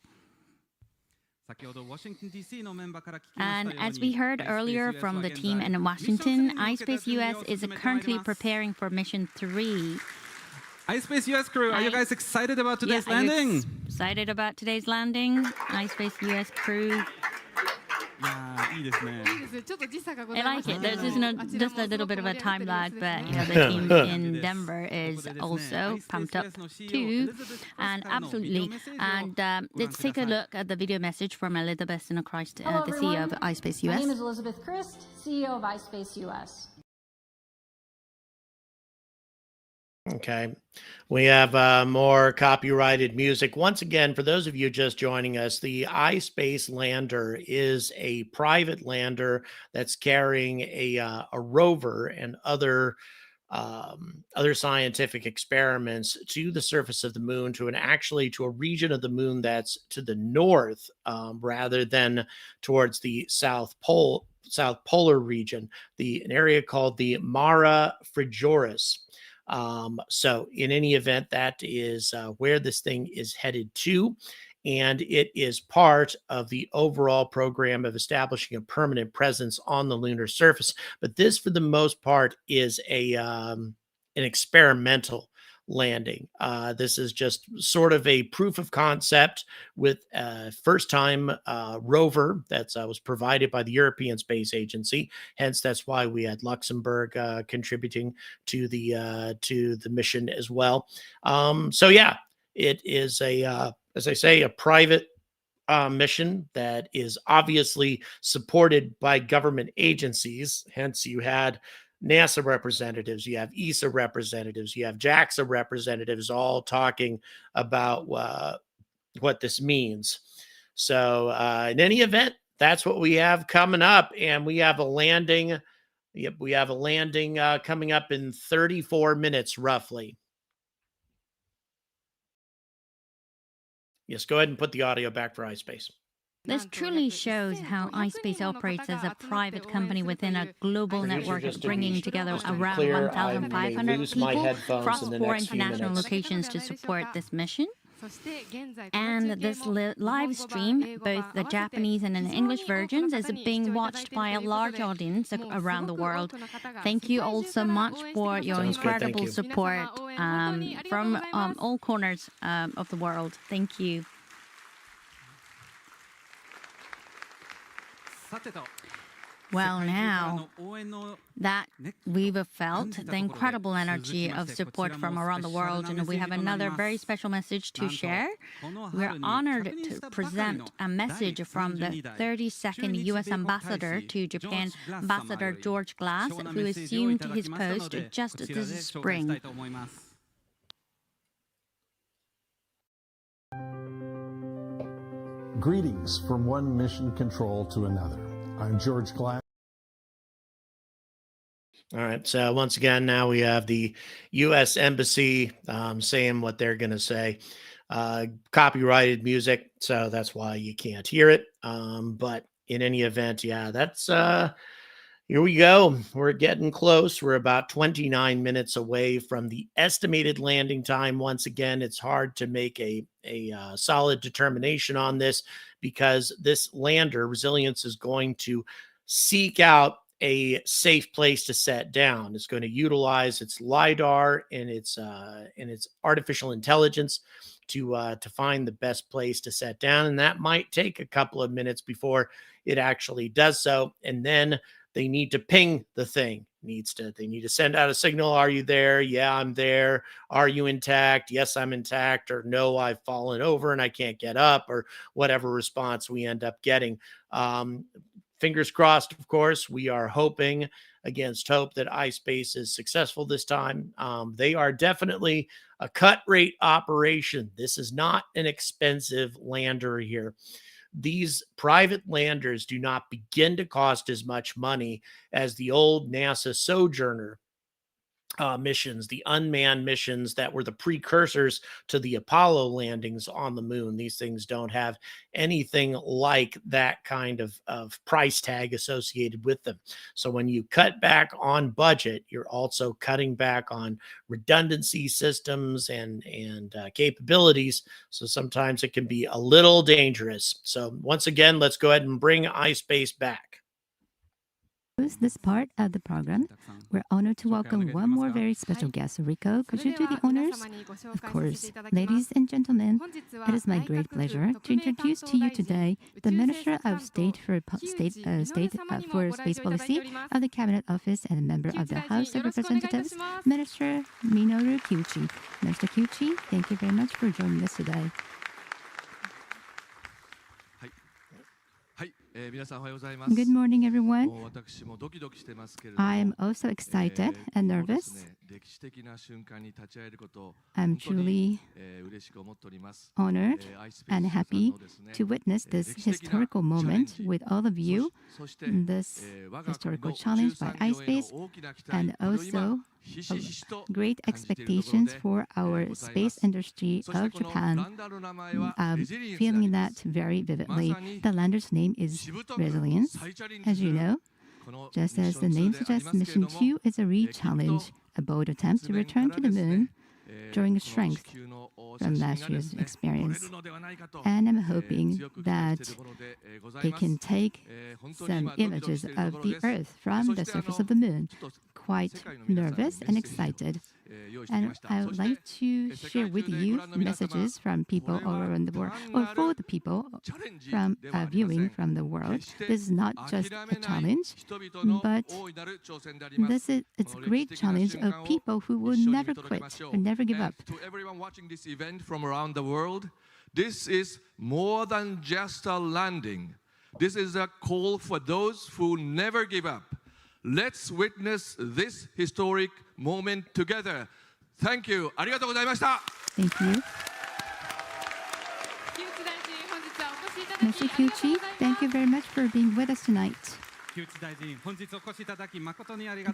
And as we heard earlier from the team in Washington, iSpace US is currently preparing for Mission 3. iSpace US crew, are you guys excited about today's landing? Excited about today's landing, iSpace US crew. I like it. There's just a little bit of a time lag, but the team in Denver is also pumped up too, and absolutely. And let's take a look at the video message from Elizabeth Christ, the CEO of iSpace US. My name is Elizabeth Christ, CEO of iSpace US. Okay, we have more copyrighted music. Once again, for those of you just joining us, the iSpace lander is a private lander that's carrying a rover and other scientific experiments to the surface of the moon, to a region of the moon that's to the north rather than towards the South Polar region, an area called the Mare Frigoris. So in any event, that is where this thing is headed to, and it is part of the overall program of establishing a permanent presence on the lunar surface. But this, for the most part, is an experimental landing. This is just sort of a proof of concept with a first-time rover that was provided by the European Space Agency. Hence, that's why we had Luxembourg contributing to the mission as well. So yeah, it is as I say, a private mission that is obviously supported by government agencies. Hence, you had NASA representatives, you have ESA representatives, you have JAXA representatives all talking about what this means. So in any event, that's what we have coming up, and we have a landing. Yep, we have a landing coming up in 34 minutes, roughly. Yes, go ahead and put the audio back for iSpace. This truly shows how iSpace operates as a private company within a global network, bringing together around 1,500 people across 4 international locations to support this mission. And this live stream, both the Japanese and the English versions, is being watched by a large audience around the world. Thank you all so much for your incredible support from all corners of the world. Thank you. Well, now that we've felt the incredible energy of support from around the world, and we have another very special message to share. We're honored to present a message from the 32nd U.S. Ambassador to Japan, Ambassador George Glass, who assumed his post just this spring. Greetings from one mission control to another. I'm George Glass. All right. So once again, now we have the U.S. Embassy saying what they're going to say. Copyrighted music, so that's why you can't hear it. But in any event, yeah, that's here we go. We're getting close. We're about 29 minutes away from the estimated landing time. Once again, it's hard to make a solid determination on this because this lander, Resilience, is going to seek out a safe place to set down. It's going to utilize its LiDAR and its artificial intelligence to find the best place to set down. And that might take a couple of minutes before it actually does so. And then they need to ping the thing. They need to send out a signal. Are you there? Yeah, I'm there. Are you intact? Yes, I'm intact. Or no, I've fallen over and I can't get up, or whatever response we end up getting. Fingers crossed, of course. We are hoping against hope that iSpace is successful this time. They are definitely a cut rate operation. This is not an expensive lander here. These private landers do not begin to cost as much money as the old NASA Sojourner missions, the unmanned missions that were the precursors to the Apollo landings on the moon. These things don't have anything like that kind of price tag associated with them. So when you cut back on budget, you're also cutting back on redundancy systems and capabilities. So sometimes it can be a little dangerous. So once again, let's go ahead and bring iSpace back. This part of the program, we're honored to welcome one more very special guest. Rico, could you do the honors? Of course. Ladies and gentlemen, it is my great pleasure to introduce to you today the Minister of State for Space Policy of the Cabinet Office and a member of the House of Representatives, Minister Minoru Kiuchi. Minister Kiuchi, thank you very much for joining us today. Good morning, everyone. I am also excited and nervous. I'm truly honored and happy to witness this historical moment with all of you, this historical challenge by iSpace, and also great expectations for our space industry of Japan. I'm feeling that very vividly. The lander's name is Resilience, as you know. Just as the name suggests, Mission 2 is a re-challenge, a bold attempt to return to the moon, drawing strength from last year's experience. And I'm hoping that they can take some images of the Earth from the surface of the moon. Quite nervous and excited. And I would like to share with you messages from people all around the world, or for the people from viewing from the world. This is not just a challenge, but it's a great challenge of people who will never quit or never give up. To everyone watching this event from around the world, this is more than just a landing. This is a call for those who never give up. Let's witness this historic moment together. Thank you. ありがとうございました。Thank you. Mr. Kiuchi, thank you very much for being with us tonight.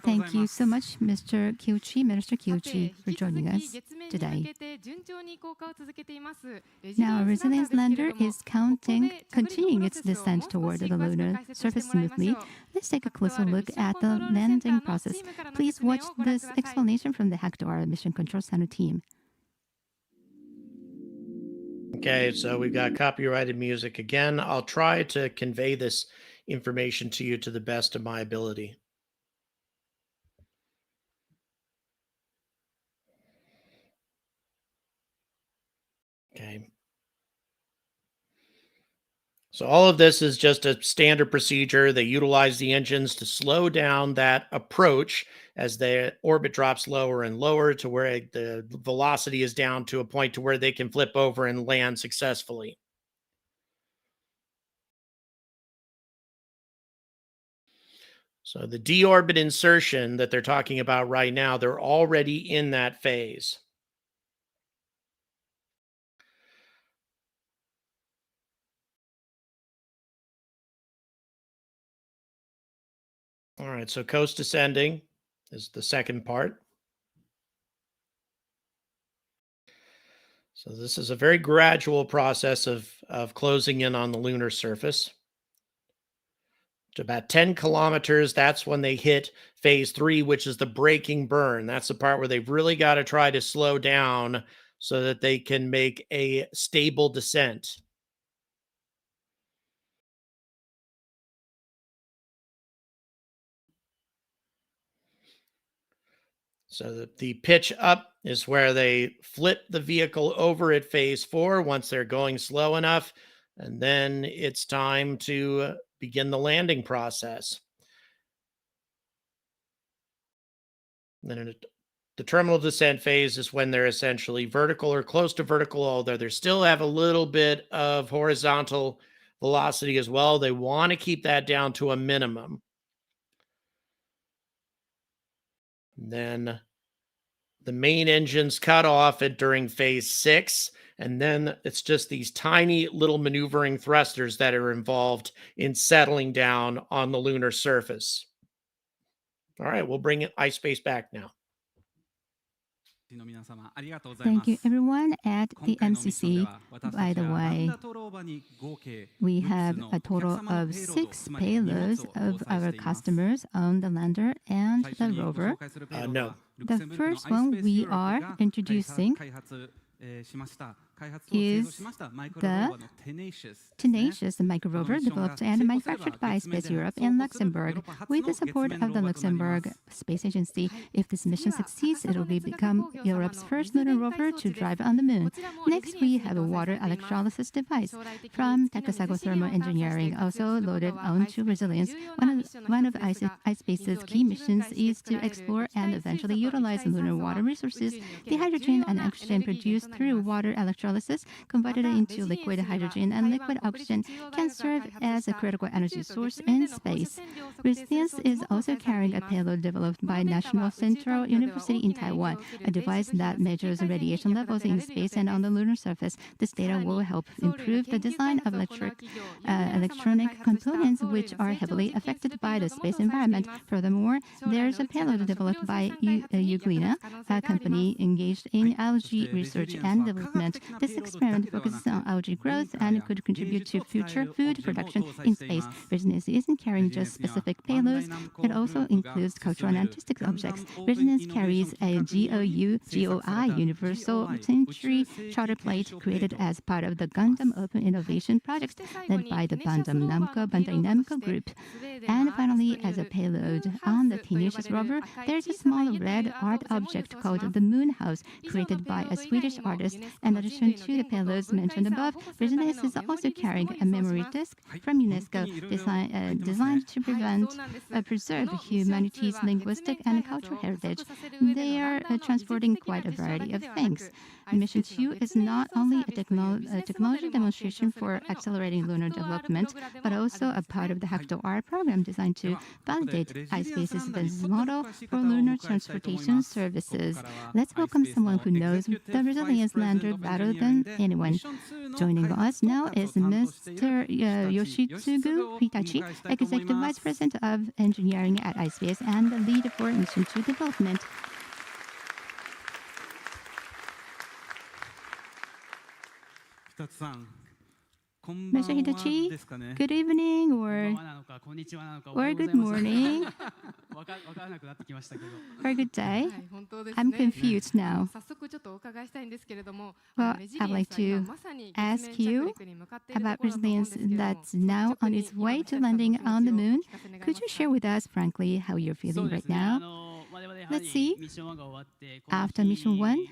Thank you so much, Mr. Kiuchi, Minister Kiuchi, for joining us today. Now, Resilience lander is continuing its descent toward the lunar surface smoothly. Let's take a closer look at the landing process. Please watch this explanation from the Hakutora Mission Control Center team. Okay, so we've got copyrighted music again. I'll try to convey this information to you to the best of my ability. Okay. So all of this is just a standard procedure. They utilize the engines to slow down that approach as the orbit drops lower and lower to where the velocity is down to a point to where they can flip over and land successfully. So the deorbit insertion that they're talking about right now, they're already in that phase. All right, so coast descending is the second part. So this is a very gradual process of closing in on the lunar surface. To about 10 kilometers, that's when they hit phase 3, which is the braking burn. That's the part where they've really got to try to slow down so that they can make a stable descent. So the pitch up is where they flip the vehicle over at phase 4 once they're going slow enough. And then it's time to begin the landing process. Then the terminal descent phase is when they're essentially vertical or close to vertical, although they still have a little bit of horizontal velocity as well. They want to keep that down to a minimum. And then the main engines cut off during phase 6. And then it's just these tiny little maneuvering thrusters that are involved in settling down on the lunar surface. All right, we'll bring iSpace back now. Thank you, everyone at the MCC. By the way, we have a total of 6 payloads of our customers on the lander and the rover. No. The first one we are introducing is the Tenacious micro rover developed and manufactured by Space Europe in Luxembourg with the support of the Luxembourg Space Agency. If this mission succeeds, it will become Europe's first lunar rover to drive on the moon. Next, we have a water electrolysis device from Takasago Thermal Engineering, also loaded onto Resilience. One of iSpace's key missions is to explore and eventually utilize lunar water resources. The hydrogen and oxygen produced through water electrolysis converted into liquid hydrogen and liquid oxygen can serve as a critical energy source in space. Resilience is also carrying a payload developed by National Central University in Taiwan, a device that measures radiation levels in space and on the lunar surface. This data will help improve the design of electronic components which are heavily affected by the space environment. Furthermore, there's a payload developed by Euglena, a company engaged in algae research and development. This experiment focuses on algae growth and could contribute to future food production in space. Resilience isn't carrying just specific payloads, it also includes cultural and artistic objects. Resilience carries a GOI Universal Century Charter Plate created as part of the Gundam Open Innovation Project led by the Bandai Namco Group. And finally, as a payload on the Tenacious rover, there's a small red art object called the Moon House created by a Swedish artist. In addition to the payloads mentioned above, Resilience is also carrying a memory disk from UNESCO designed to preserve humanity's linguistic and cultural heritage. They are transporting quite a variety of things. Mission 2 is not only a technology demonstration for accelerating lunar development, but also a part of the HACTO-R program designed to validate iSpace's business model for lunar transportation services. Let's welcome someone who knows the Resilience lander better than anyone. Joining us now is Mr. Yoshitsugu Hitachi, Executive Vice President of Engineering at iSpace and the lead for Mission 2 development. Mr. Hitachi, good evening or good morning or good day. I'm confused now. Well, I'd like to ask you about Resilience that's now on its way to landing on the moon. Could you share with us, frankly, how you're feeling right now? Let's see. After Mission 1,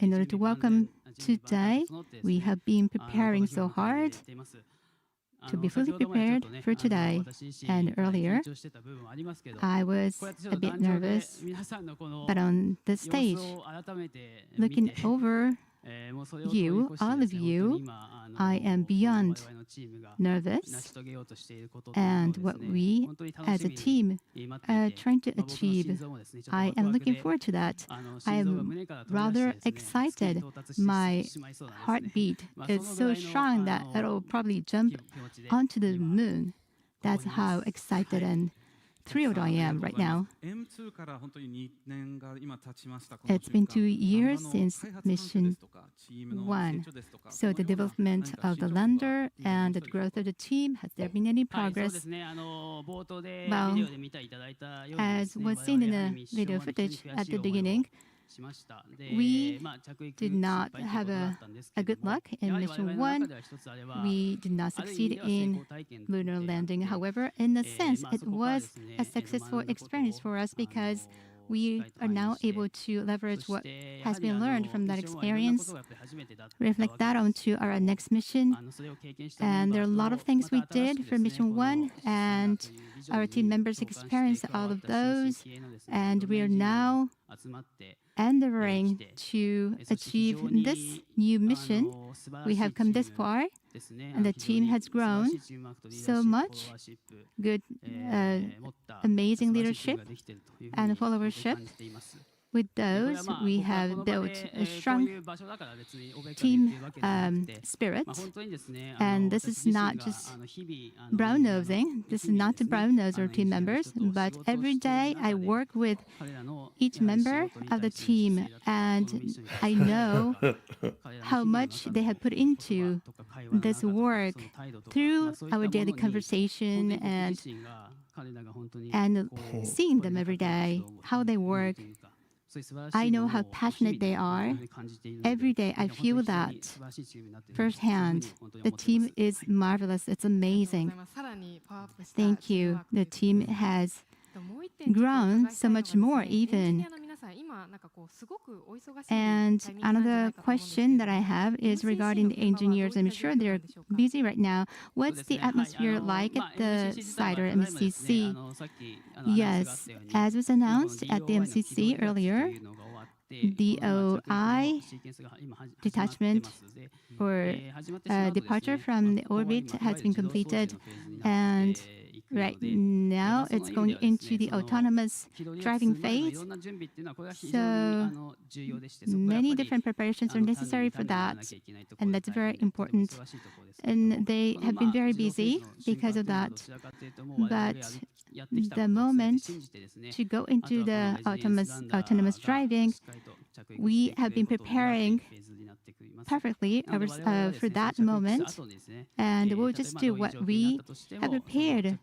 in order to welcome today, we have been preparing so hard to be fully prepared for today. And earlier, I was a bit nervous, but on the stage, looking over you, all of you, I am beyond nervous. And what we as a team are trying to achieve, I am looking forward to that. I am rather excited. My heartbeat is so strong that it'll probably jump onto the moon. That's how excited and thrilled I am right now. It's been 2 years since Mission 1. So the development of the lander and the growth of the team, has there been any progress? Well, as was seen in the video footage at the beginning, we did not have a good luck in Mission 1. We did not succeed in lunar landing. However, in a sense, it was a successful experience for us because we are now able to leverage what has been learned from that experience, reflect that onto our next mission. And there are a lot of things we did for Mission 1, and our team members experienced all of those, and we are now endeavoring to achieve this new mission. We have come this far, and the team has grown so much. Good, amazing leadership and followership. With those, we have built a strong team spirit. And this is not just brown-nosing. This is not to brown-nose our team members, but every day I work with each member of the team, and I know how much they have put into this work through our daily conversation and seeing them every day, how they work. I know how passionate they are. Every day I feel that firsthand. The team is marvelous. It's amazing. Thank you. The team has grown so much more even. And another question that I have is regarding the engineers. I'm sure they're busy right now. What's the atmosphere like at the site or MCC? Yes, as was announced at the MCC earlier, the OI detachment or departure from the orbit has been completed, and right now it's going into the autonomous driving phase. So many different preparations are necessary for that, and that's very important. And they have been very busy because of that. But the moment to go into the autonomous driving, we have been preparing perfectly for that moment, and we'll just do what we have prepared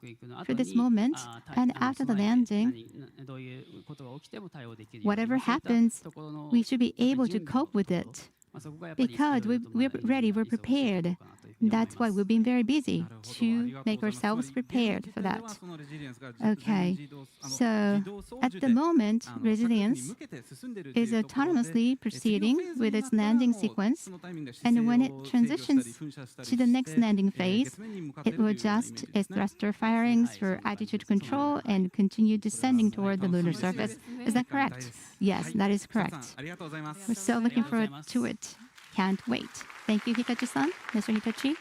for this moment. And after the landing, whatever happens, we should be able to cope with it, because we're ready, we're prepared. That's why we've been very busy to make ourselves prepared for that. Okay, so at the moment, Resilience is autonomously proceeding with its landing sequence, and when it transitions to the next landing phase, it will adjust its thruster firings for attitude control and continue descending toward the lunar surface. Is that correct? Yes, that is correct. We're so looking forward to it. Can't wait. Thank you, Hitachi-san. Mr. Hitachi.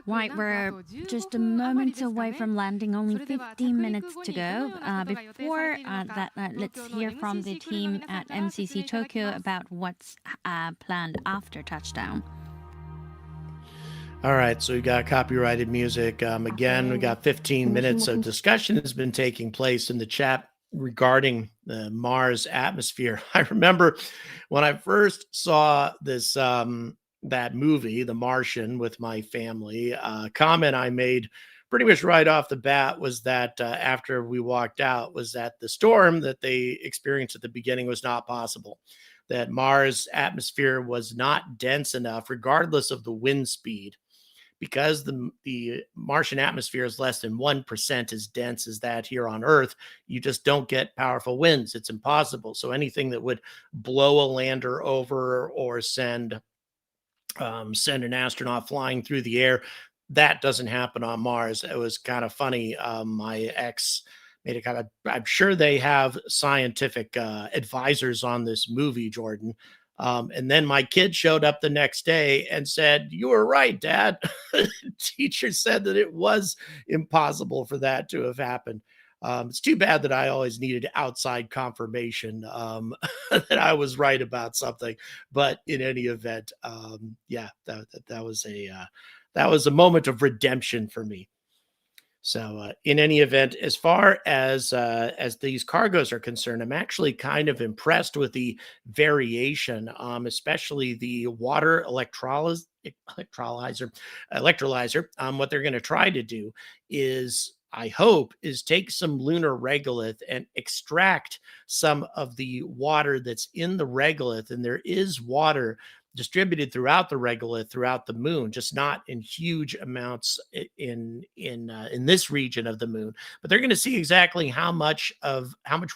Right, we're just a moment away from landing, only 15 minutes to go. Before that, let's hear from the team at MCC Tokyo about what's planned after touchdown. All right, so we got copyrighted music. Again, we got 15 minutes of discussion has been taking place in the chat regarding the Mars atmosphere. I remember when I first saw this that movie, The Martian, with my family. A comment I made pretty much right off the bat was that after we walked out, was that the storm that they experienced at the beginning was not possible. That Mars atmosphere was not dense enough, regardless of the wind speed, because the Martian atmosphere is less than 1% as dense as that here on Earth. You just don't get powerful winds. It's impossible. So anything that would blow a lander over or send an astronaut flying through the air, that doesn't happen on Mars. It was kind of funny. My ex made it kind of, I'm sure they have scientific advisors on this movie, Jordan. And then my kid showed up the next day and said, "You were right, Dad." Teacher said that it was impossible for that to have happened. It's too bad that I always needed outside confirmation that I was right about something. But in any event, yeah, that was a moment of redemption for me. So in any event, as far as these cargoes are concerned, I'm actually kind of impressed with the variation, especially the water electrolyzer. What they're going to try to do is, I hope, is take some lunar regolith and extract some of the water that's in the regolith. And there is water distributed throughout the regolith, throughout the moon, just not in huge amounts in this region of the moon. But they're going to see exactly how much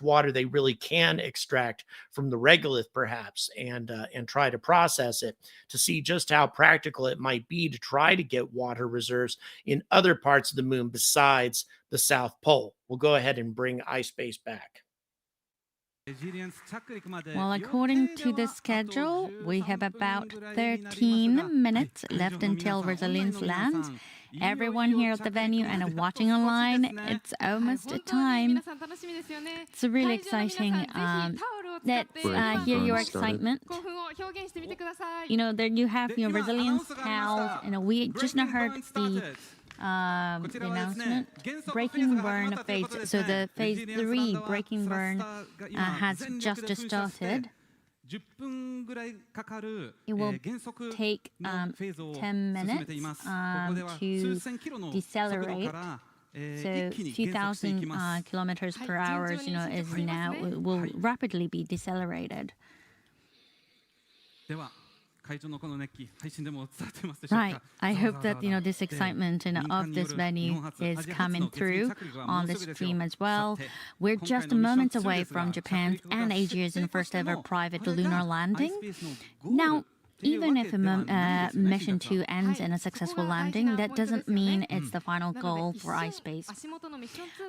water they really can extract from the regolith, perhaps, and try to process it to see just how practical it might be to try to get water reserves in other parts of the moon besides the South Pole. We'll go ahead and bring iSpace back. Well, according to the schedule, we have about 13 minutes left until Resilience lands. Everyone here at the venue and watching online, it's almost time. It's really exciting. Let's hear your excitement. You know, there you have your Resilience towels. You know, we just now heard the announcement. Breaking burn phase. So the phase 3 breaking burn has just started. It will take 10 minutes to decelerate. So 2,000 kilometers per hour, you know, is now will rapidly be decelerated. Right. I hope that, you know, this excitement of this venue is coming through on the stream as well. We're just moments away from Japan's and Asia's first ever private lunar landing. Now, even if Mission 2 ends in a successful landing, that doesn't mean it's the final goal for iSpace.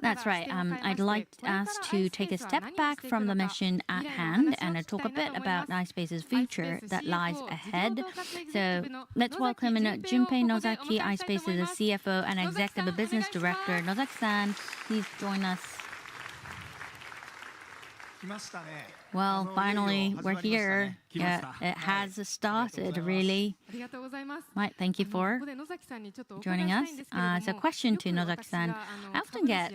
That's right. I'd like us to take a step back from the mission at hand and talk a bit about iSpace's future that lies ahead. So let's welcome Junpei Nozaki, iSpace's CFO and Executive Business Director. Nozaki-san, please join us. Well, finally, we're here. Yeah, it has started, really. Right, thank you for joining us. So, question to Nozaki-san. I often get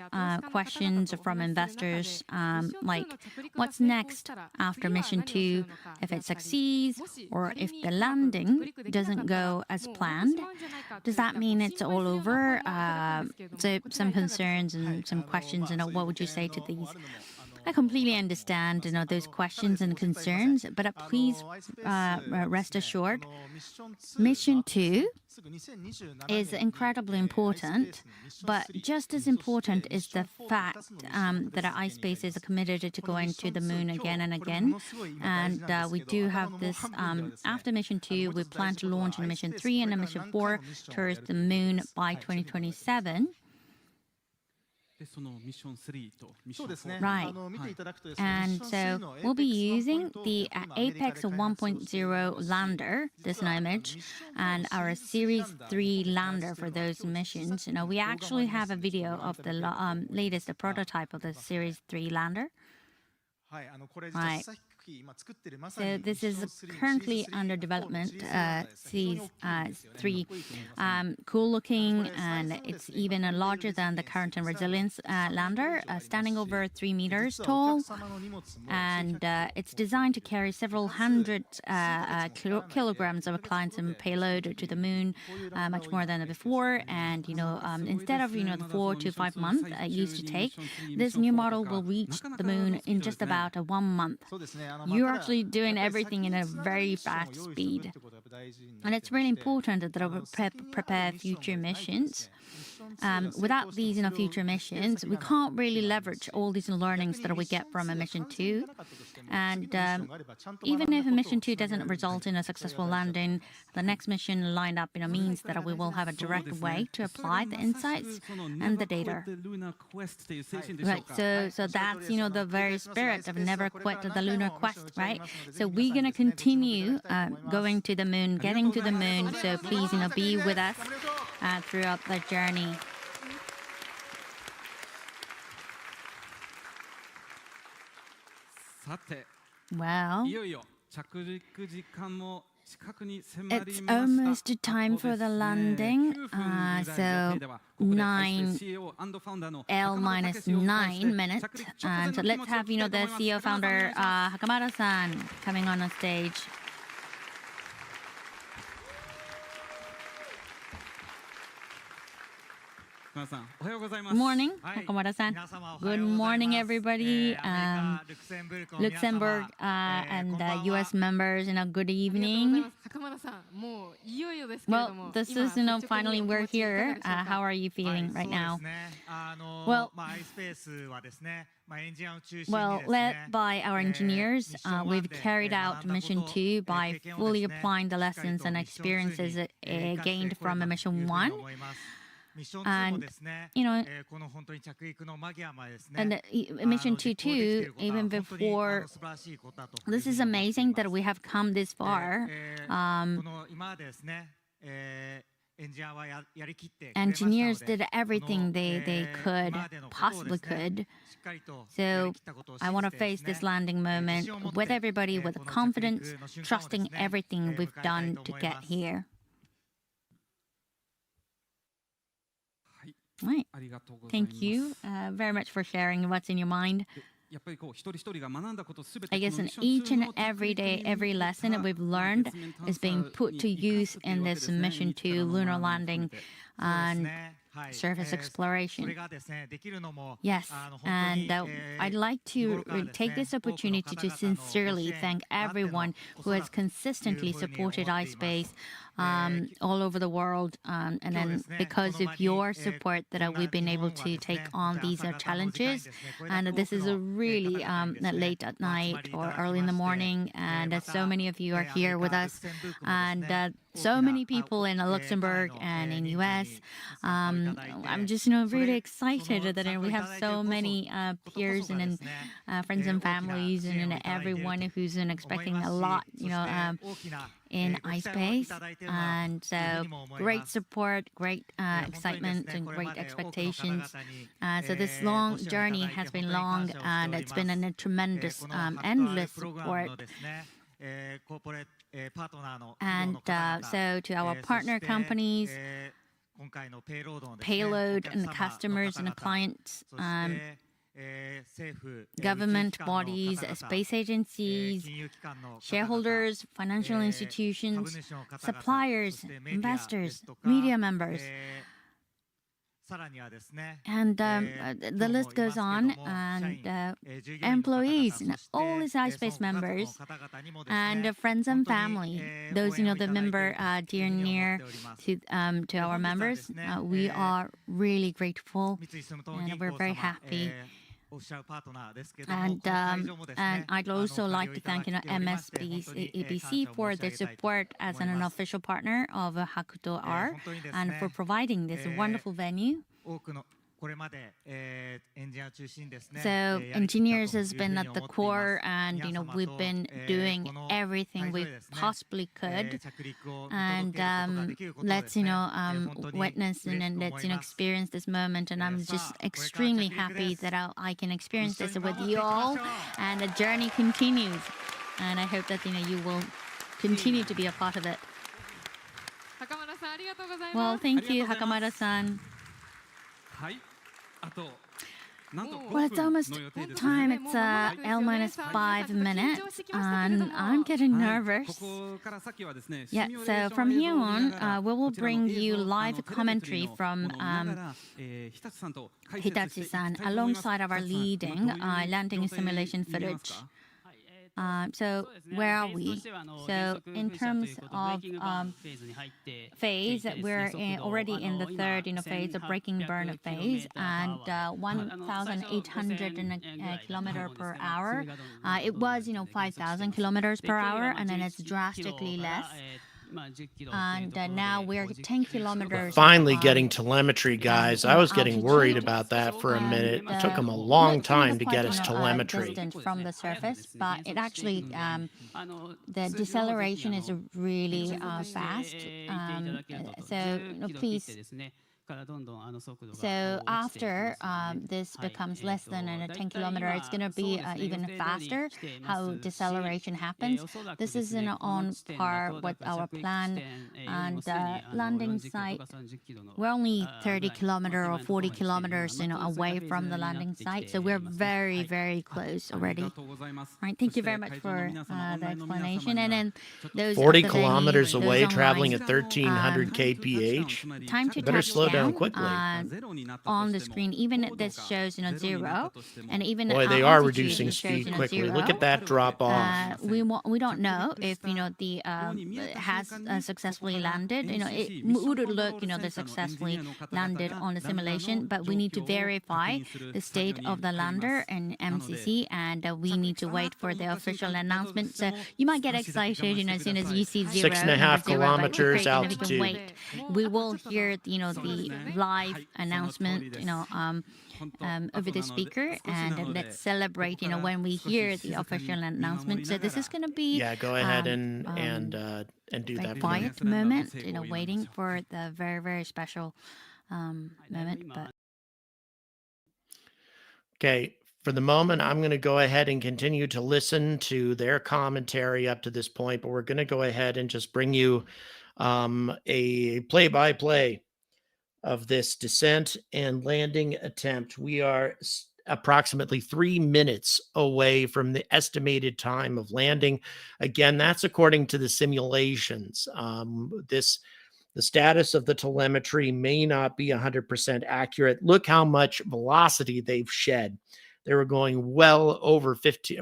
questions from investors like, what's next after Mission 2? If it succeeds or if the landing doesn't go as planned, does that mean it's all over? So, some concerns and some questions, and what would you say to these? I completely understand, you know, those questions and concerns, but please rest assured, Mission 2 is incredibly important, but just as important is the fact that iSpace is committed to going to the moon again and again, and we do have this, after Mission 2, we plan to launch in Mission 3 and Mission 4 towards the moon by 2027. Right. And so we'll be using the Apex 1.0 lander, this image, and our Series 3 lander for those missions. You know, we actually have a video of the latest prototype of the Series 3 lander. Right. So this is currently under development, Series 3. Cool looking, and it's even larger than the current and Resilience lander, standing over 3 meters tall. And it's designed to carry several hundred kilograms of clients and payload to the moon, much more than before. And, you know, instead of, you know, the 4 to 5 months it used to take, this new model will reach the moon in just about 1 month. You're actually doing everything in a very fast speed. And it's really important that we prepare future missions. Without these, you know, future missions, we can't really leverage all these learnings that we get from a Mission 2. And even if a Mission 2 doesn't result in a successful landing, the next mission lined up, you know, means that we will have a direct way to apply the insights and the data. Right. So that's, you know, the very spirit of never quit the lunar quest, right? So we're going to continue going to the moon, getting to the moon. So please, you know, be with us throughout the journey. Well, it's almost time for the landing. So 9 L minus 9 minutes. So let's have, you know, the CEO founder Hakamada-san coming on stage. Morning, Hakamura-san. Good morning, everybody. Luxembourg and U.S. members, good evening. Well, this is, finally we're here. How are you feeling right now? Well, led by our engineers, we've carried out Mission 2 by fully applying the lessons and experiences gained from Mission 1. And, and Mission 2 too, even before, this is amazing that we have come this far. Engineers did everything they possibly could. So I want to face this landing moment with everybody with confidence, trusting everything we've done to get here. Right. Thank you very much for sharing what's in your mind. I guess in each and every day, every lesson that we've learned is being put to use in this mission to lunar landing and surface exploration. Yes, and I'd like to take this opportunity to sincerely thank everyone who has consistently supported iSpace all over the world, and then because of your support that we've been able to take on these challenges. And this is a really late at night or early in the morning, and so many of you are here with us, and so many people in Luxembourg and in US. I'm just really excited that we have so many peers and friends and families and everyone who's expecting a lot, in iSpace. And so great support, great excitement, and great expectations. So this long journey has been long, and it's been a tremendous, endless support. And so to our partner companies, Payload and customers and clients, government bodies, space agencies, shareholders, financial institutions, suppliers, investors, media members. And the list goes on, and employees, and all these iSpace members, and friends and family, those, the member dear and near to our members. We are really grateful, and we're very happy. And I'd also like to thank MSBC for their support as an official partner of Hakuto R, and for providing this wonderful venue. So engineers has been at the core, and we've been doing everything we possibly could, and let's witness and let's experience this moment. And I'm just extremely happy that I can experience this with you all, and the journey continues. And I hope that you will continue to be a part of it. Well, thank you, Hakamura-san. Well, it's almost time. It's L-5 minutes, and I'm getting nervous. Yeah, so from here on, we will bring you live commentary from Hitachi-san alongside our leading landing simulation footage. So where are we? So in terms of phase, we're already in the third phase, the braking burn phase, and 1,800 kilometers per hour. It was 5,000 kilometers per hour, and then it's drastically less. And now we're 10 kilometers. Finally getting telemetry, guys. I was getting worried about that for a minute. It took them a long time to get us telemetry. Distant from the surface, but it actually, the deceleration is really fast. So please. So after this becomes less than 10 kilometers, it's going to be even faster how deceleration happens. This is on par with our plan, and landing site, we're only 30 kilometers or 40 kilometers away from the landing site, so we're very, very close already. All right, thank you very much for the explanation. And then those 40 kilometers away, traveling at 1,300 kph. Time to better slow down down quickly. on the screen. Even this shows 0, and even Boy, they are altitude, reducing it shows speed quickly. 0. Look at that drop off. We don't know if the has successfully landed. It would look they successfully landed on the simulation, but we need to verify the state of the lander in MCC, and we need to wait for the official announcement. So you might get excited as soon as you see 0, 6.5 kilometers altitude. Wait. We will hear the live announcement over the speaker, and let's celebrate when we hear the official announcement. So this is going to be go ahead and do that. Quiet moment, waiting for the very, very special moment. But okay, for the moment, I'm going to go ahead and continue to listen to their commentary up to this point, but we're going to go ahead and just bring you a play-by-play of this descent and landing attempt. We are approximately 3 minutes away from the estimated time of landing. Again, that's according to the simulations. The status of the telemetry may not be 100% accurate. Look how much velocity they've shed. They were going well over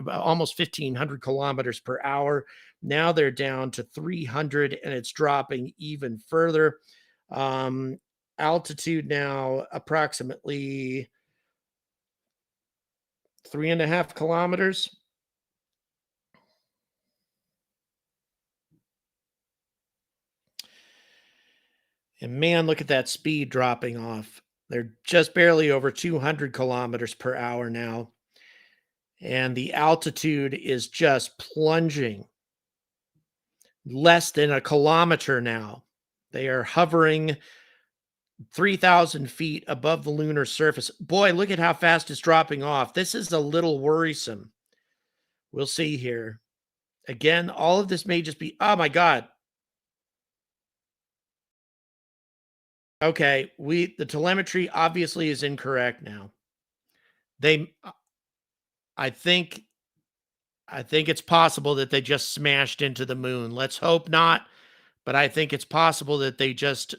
almost 1,500 kilometers per hour. Now they're down to 300, and it's dropping even further. Altitude now approximately 3.5 kilometers. And man, look at that speed dropping off. They're just barely over 200 kilometers per hour now. And the altitude is just plunging. Less than a kilometer now. They are hovering 3,000 feet above the lunar surface. Boy, look at how fast it's dropping off. This is a little worrisome. We'll see here. Again, all of this may just be, oh my God. Okay, the telemetry obviously is incorrect now. I think it's possible that they just smashed into the moon. Let's hope not, but I think it's possible that they just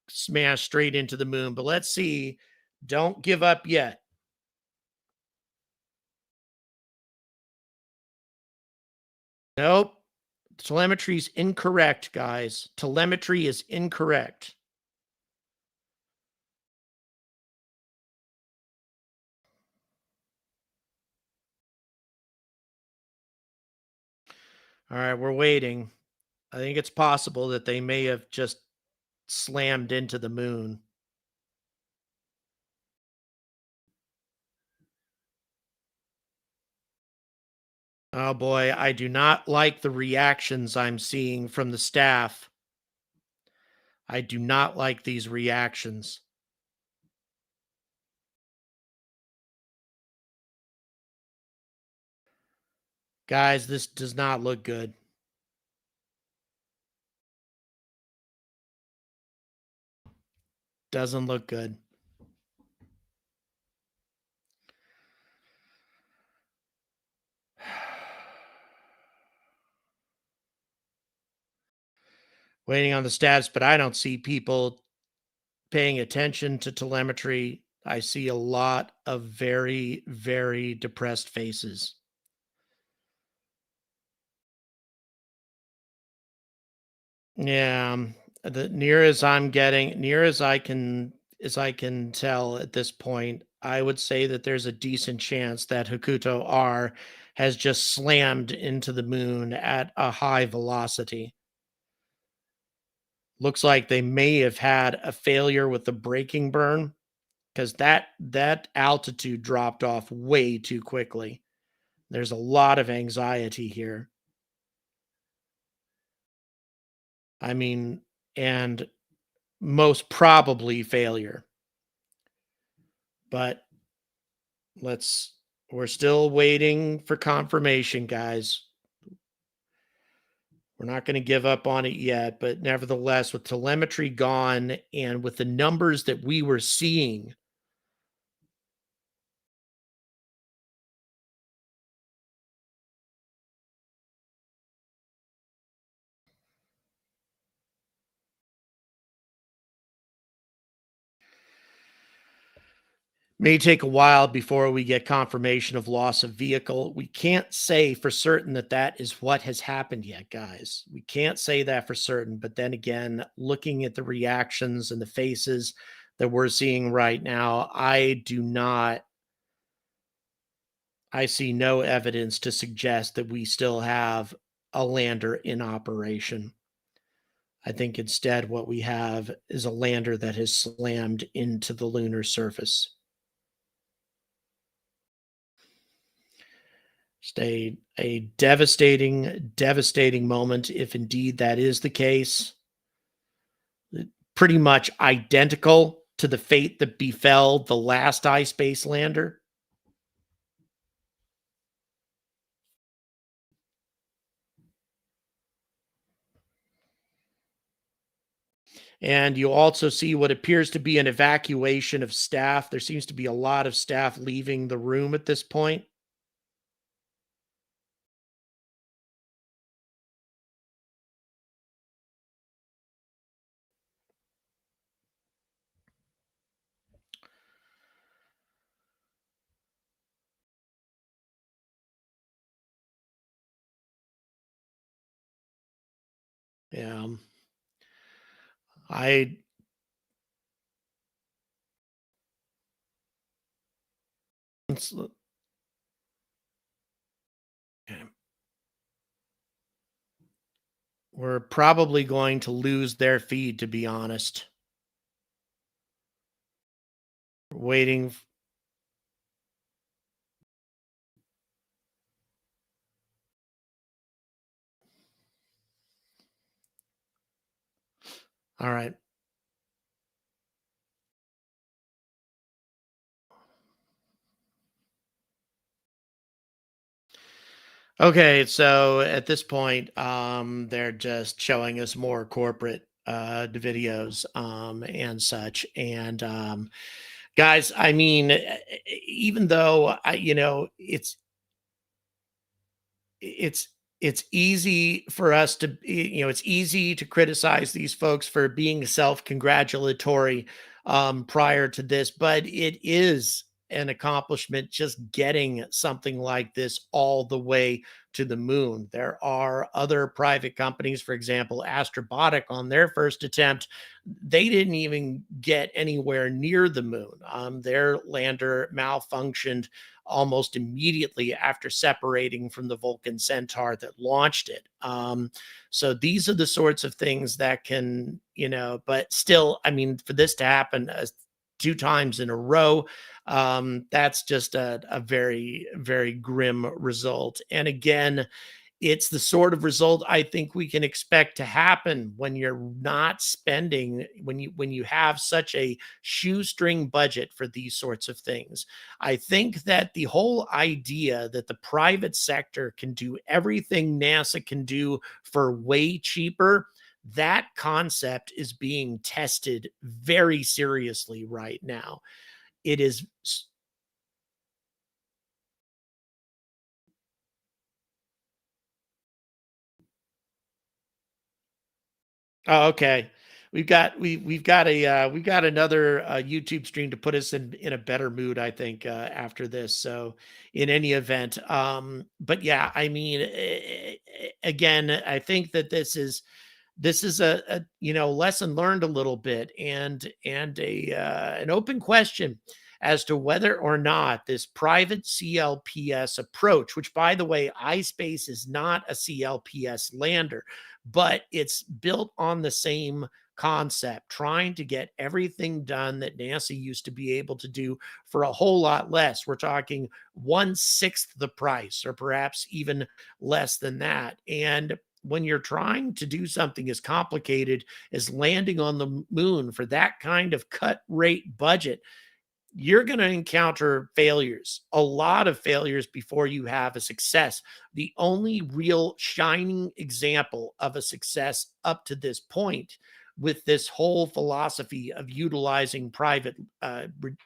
smashed straight into the moon. But let's see. Don't give up yet. Nope. Telemetry is incorrect, guys. Telemetry is incorrect. All right, we're waiting. I think it's possible that they may have just slammed into the moon. Oh boy, I do not like the reactions I'm seeing from the staff. I do not like these reactions. Guys, this does not look good. Doesn't look good. Waiting on the stats, but I don't see people paying attention to telemetry. I see a lot of very, very depressed faces. Yeah, near as I can tell at this point, I would say that there's a decent chance that Hakuto R has just slammed into the moon at a high velocity. Looks like they may have had a failure with the braking burn, because that altitude dropped off way too quickly. There's a lot of anxiety here. I mean, and most probably failure. But we're still waiting for confirmation, guys. We're not going to give up on it yet, but nevertheless, with telemetry gone and with the numbers that we were seeing, May take a while before we get confirmation of loss of vehicle. We can't say for certain that that is what has happened yet, guys. We can't say that for certain. But then again, looking at the reactions and the faces that we're seeing right now, I see no evidence to suggest that we still have a lander in operation. I think instead what we have is a lander that has slammed into the lunar surface. Just a devastating moment if indeed that is the case. Pretty much identical to the fate that befell the last iSpace lander. And you also see what appears to be an evacuation of staff. There seems to be a lot of staff leaving the room at this point. Yeah. We're probably going to lose their feed, to be honest. Waiting. All right. Okay, so at this point, they're just showing us more corporate videos and such. And guys, I mean, even though it's easy for us to, it's easy to criticize these folks for being self-congratulatory prior to this, but it is an accomplishment just getting something like this all the way to the moon. There are other private companies, for example, Astrobotic, on their first attempt, they didn't even get anywhere near the moon. Their lander malfunctioned almost immediately after separating from the Vulcan Centaur that launched it. So these are the sorts of things that can, but still, I mean, for this to happen 2 times in a row, that's just a very, very grim result. And again, it's the sort of result I think we can expect to happen when you're not spending, when you have such a shoestring budget for these sorts of things. I think that the whole idea that the private sector can do everything NASA can do for way cheaper, that concept is being tested very seriously right now. It is. Oh, okay. We've got another YouTube stream to put us in a better mood, I think, after this. So in any event, but yeah, I mean, again, I think that this is a lesson learned a little bit, and an open question as to whether or not this private CLPS approach, which, by the way, iSpace is not a CLPS lander, but it's built on the same concept, trying to get everything done that NASA used to be able to do for a whole lot less. We're talking 1/6 the price, or perhaps even less than that. And when you're trying to do something as complicated as landing on the moon for that kind of cut rate budget, you're going to encounter failures, a lot of failures, before you have a success. The only real shining example of a success up to this point with this whole philosophy of utilizing private,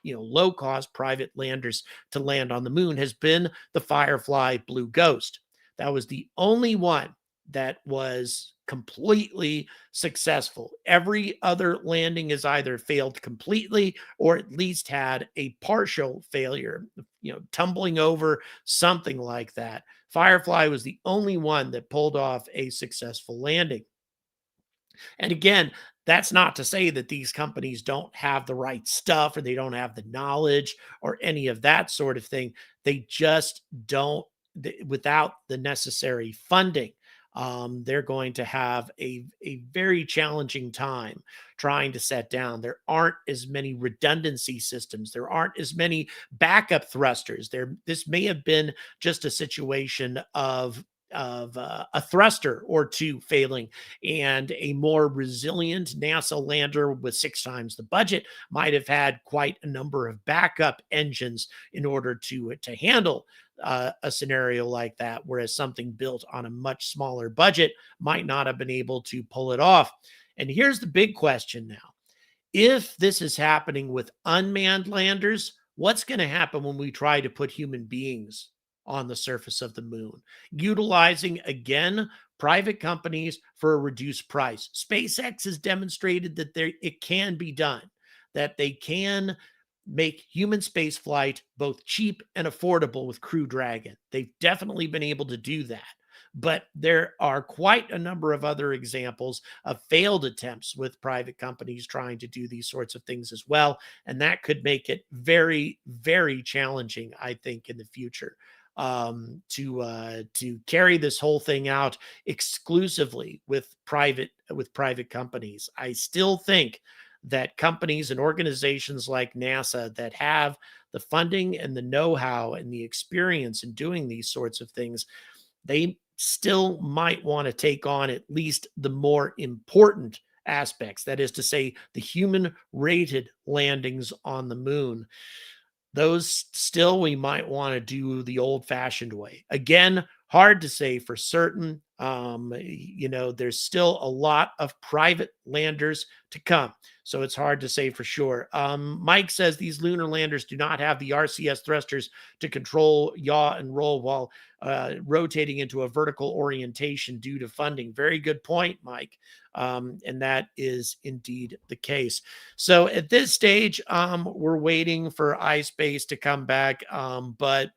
low-cost private landers to land on the moon has been the Firefly Blue Ghost. That was the only one that was completely successful. Every other landing has either failed completely or at least had a partial failure, tumbling over, something like that. Firefly was the only one that pulled off a successful landing. And again, that's not to say that these companies don't have the right stuff or they don't have the knowledge or any of that sort of thing. They just don't, without the necessary funding. They're going to have a very challenging time trying to set down. There aren't as many redundancy systems. There aren't as many backup thrusters. This may have been just a situation of a thruster or two failing, and a more resilient NASA lander with 6 times the budget might have had quite a number of backup engines in order to handle a scenario like that, whereas something built on a much smaller budget might not have been able to pull it off. And here's the big question now. If this is happening with unmanned landers, what's going to happen when we try to put human beings on the surface of the moon, utilizing, again, private companies for a reduced price? SpaceX has demonstrated that it can be done, that they can make human space flight both cheap and affordable with Crew Dragon. They've definitely been able to do that. But there are quite a number of other examples of failed attempts with private companies trying to do these sorts of things as well. And that could make it very, very challenging, I think, in the future. To carry this whole thing out exclusively with private companies. I still think that companies and organizations like NASA that have the funding and the know-how and the experience in doing these sorts of things, they still might want to take on at least the more important aspects. That is to say, the human-rated landings on the moon. Those still we might want to do the old-fashioned way. Again, hard to say for certain. There's still a lot of private landers to come, so it's hard to say for sure. Mike says these lunar landers do not have the RCS thrusters to control yaw and roll while rotating into a vertical orientation due to funding. Very good point, Mike. And that is indeed the case. So at this stage, we're waiting for iSpace to come back. But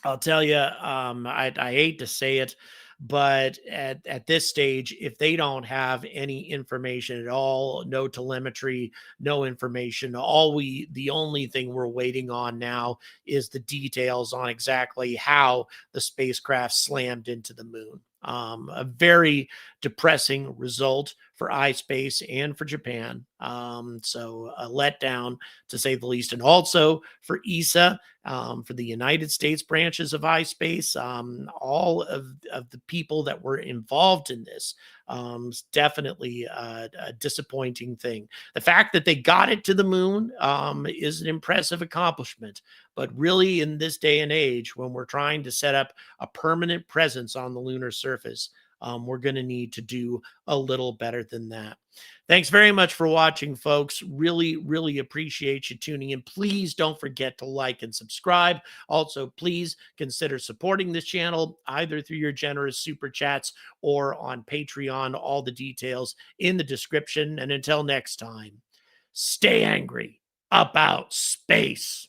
I'll tell you, I hate to say it, but at this stage, if they don't have any information at all, no telemetry, no information, the only thing we're waiting on now is the details on exactly how the spacecraft slammed into the moon. A very depressing result for iSpace and for Japan. So a letdown, to say the least. And also for ESA, for the United States branches of iSpace, all of the people that were involved in this, definitely a disappointing thing. The fact that they got it to the moon is an impressive accomplishment. But really, in this day and age, when we're trying to set up a permanent presence on the lunar surface, we're going to need to do a little better than that. Thanks very much for watching, folks. Really, really appreciate you tuning in. Please don't forget to like and subscribe. Also, please consider supporting this channel either through your generous super chats or on Patreon. All the details in the description. And until next time, stay angry about space.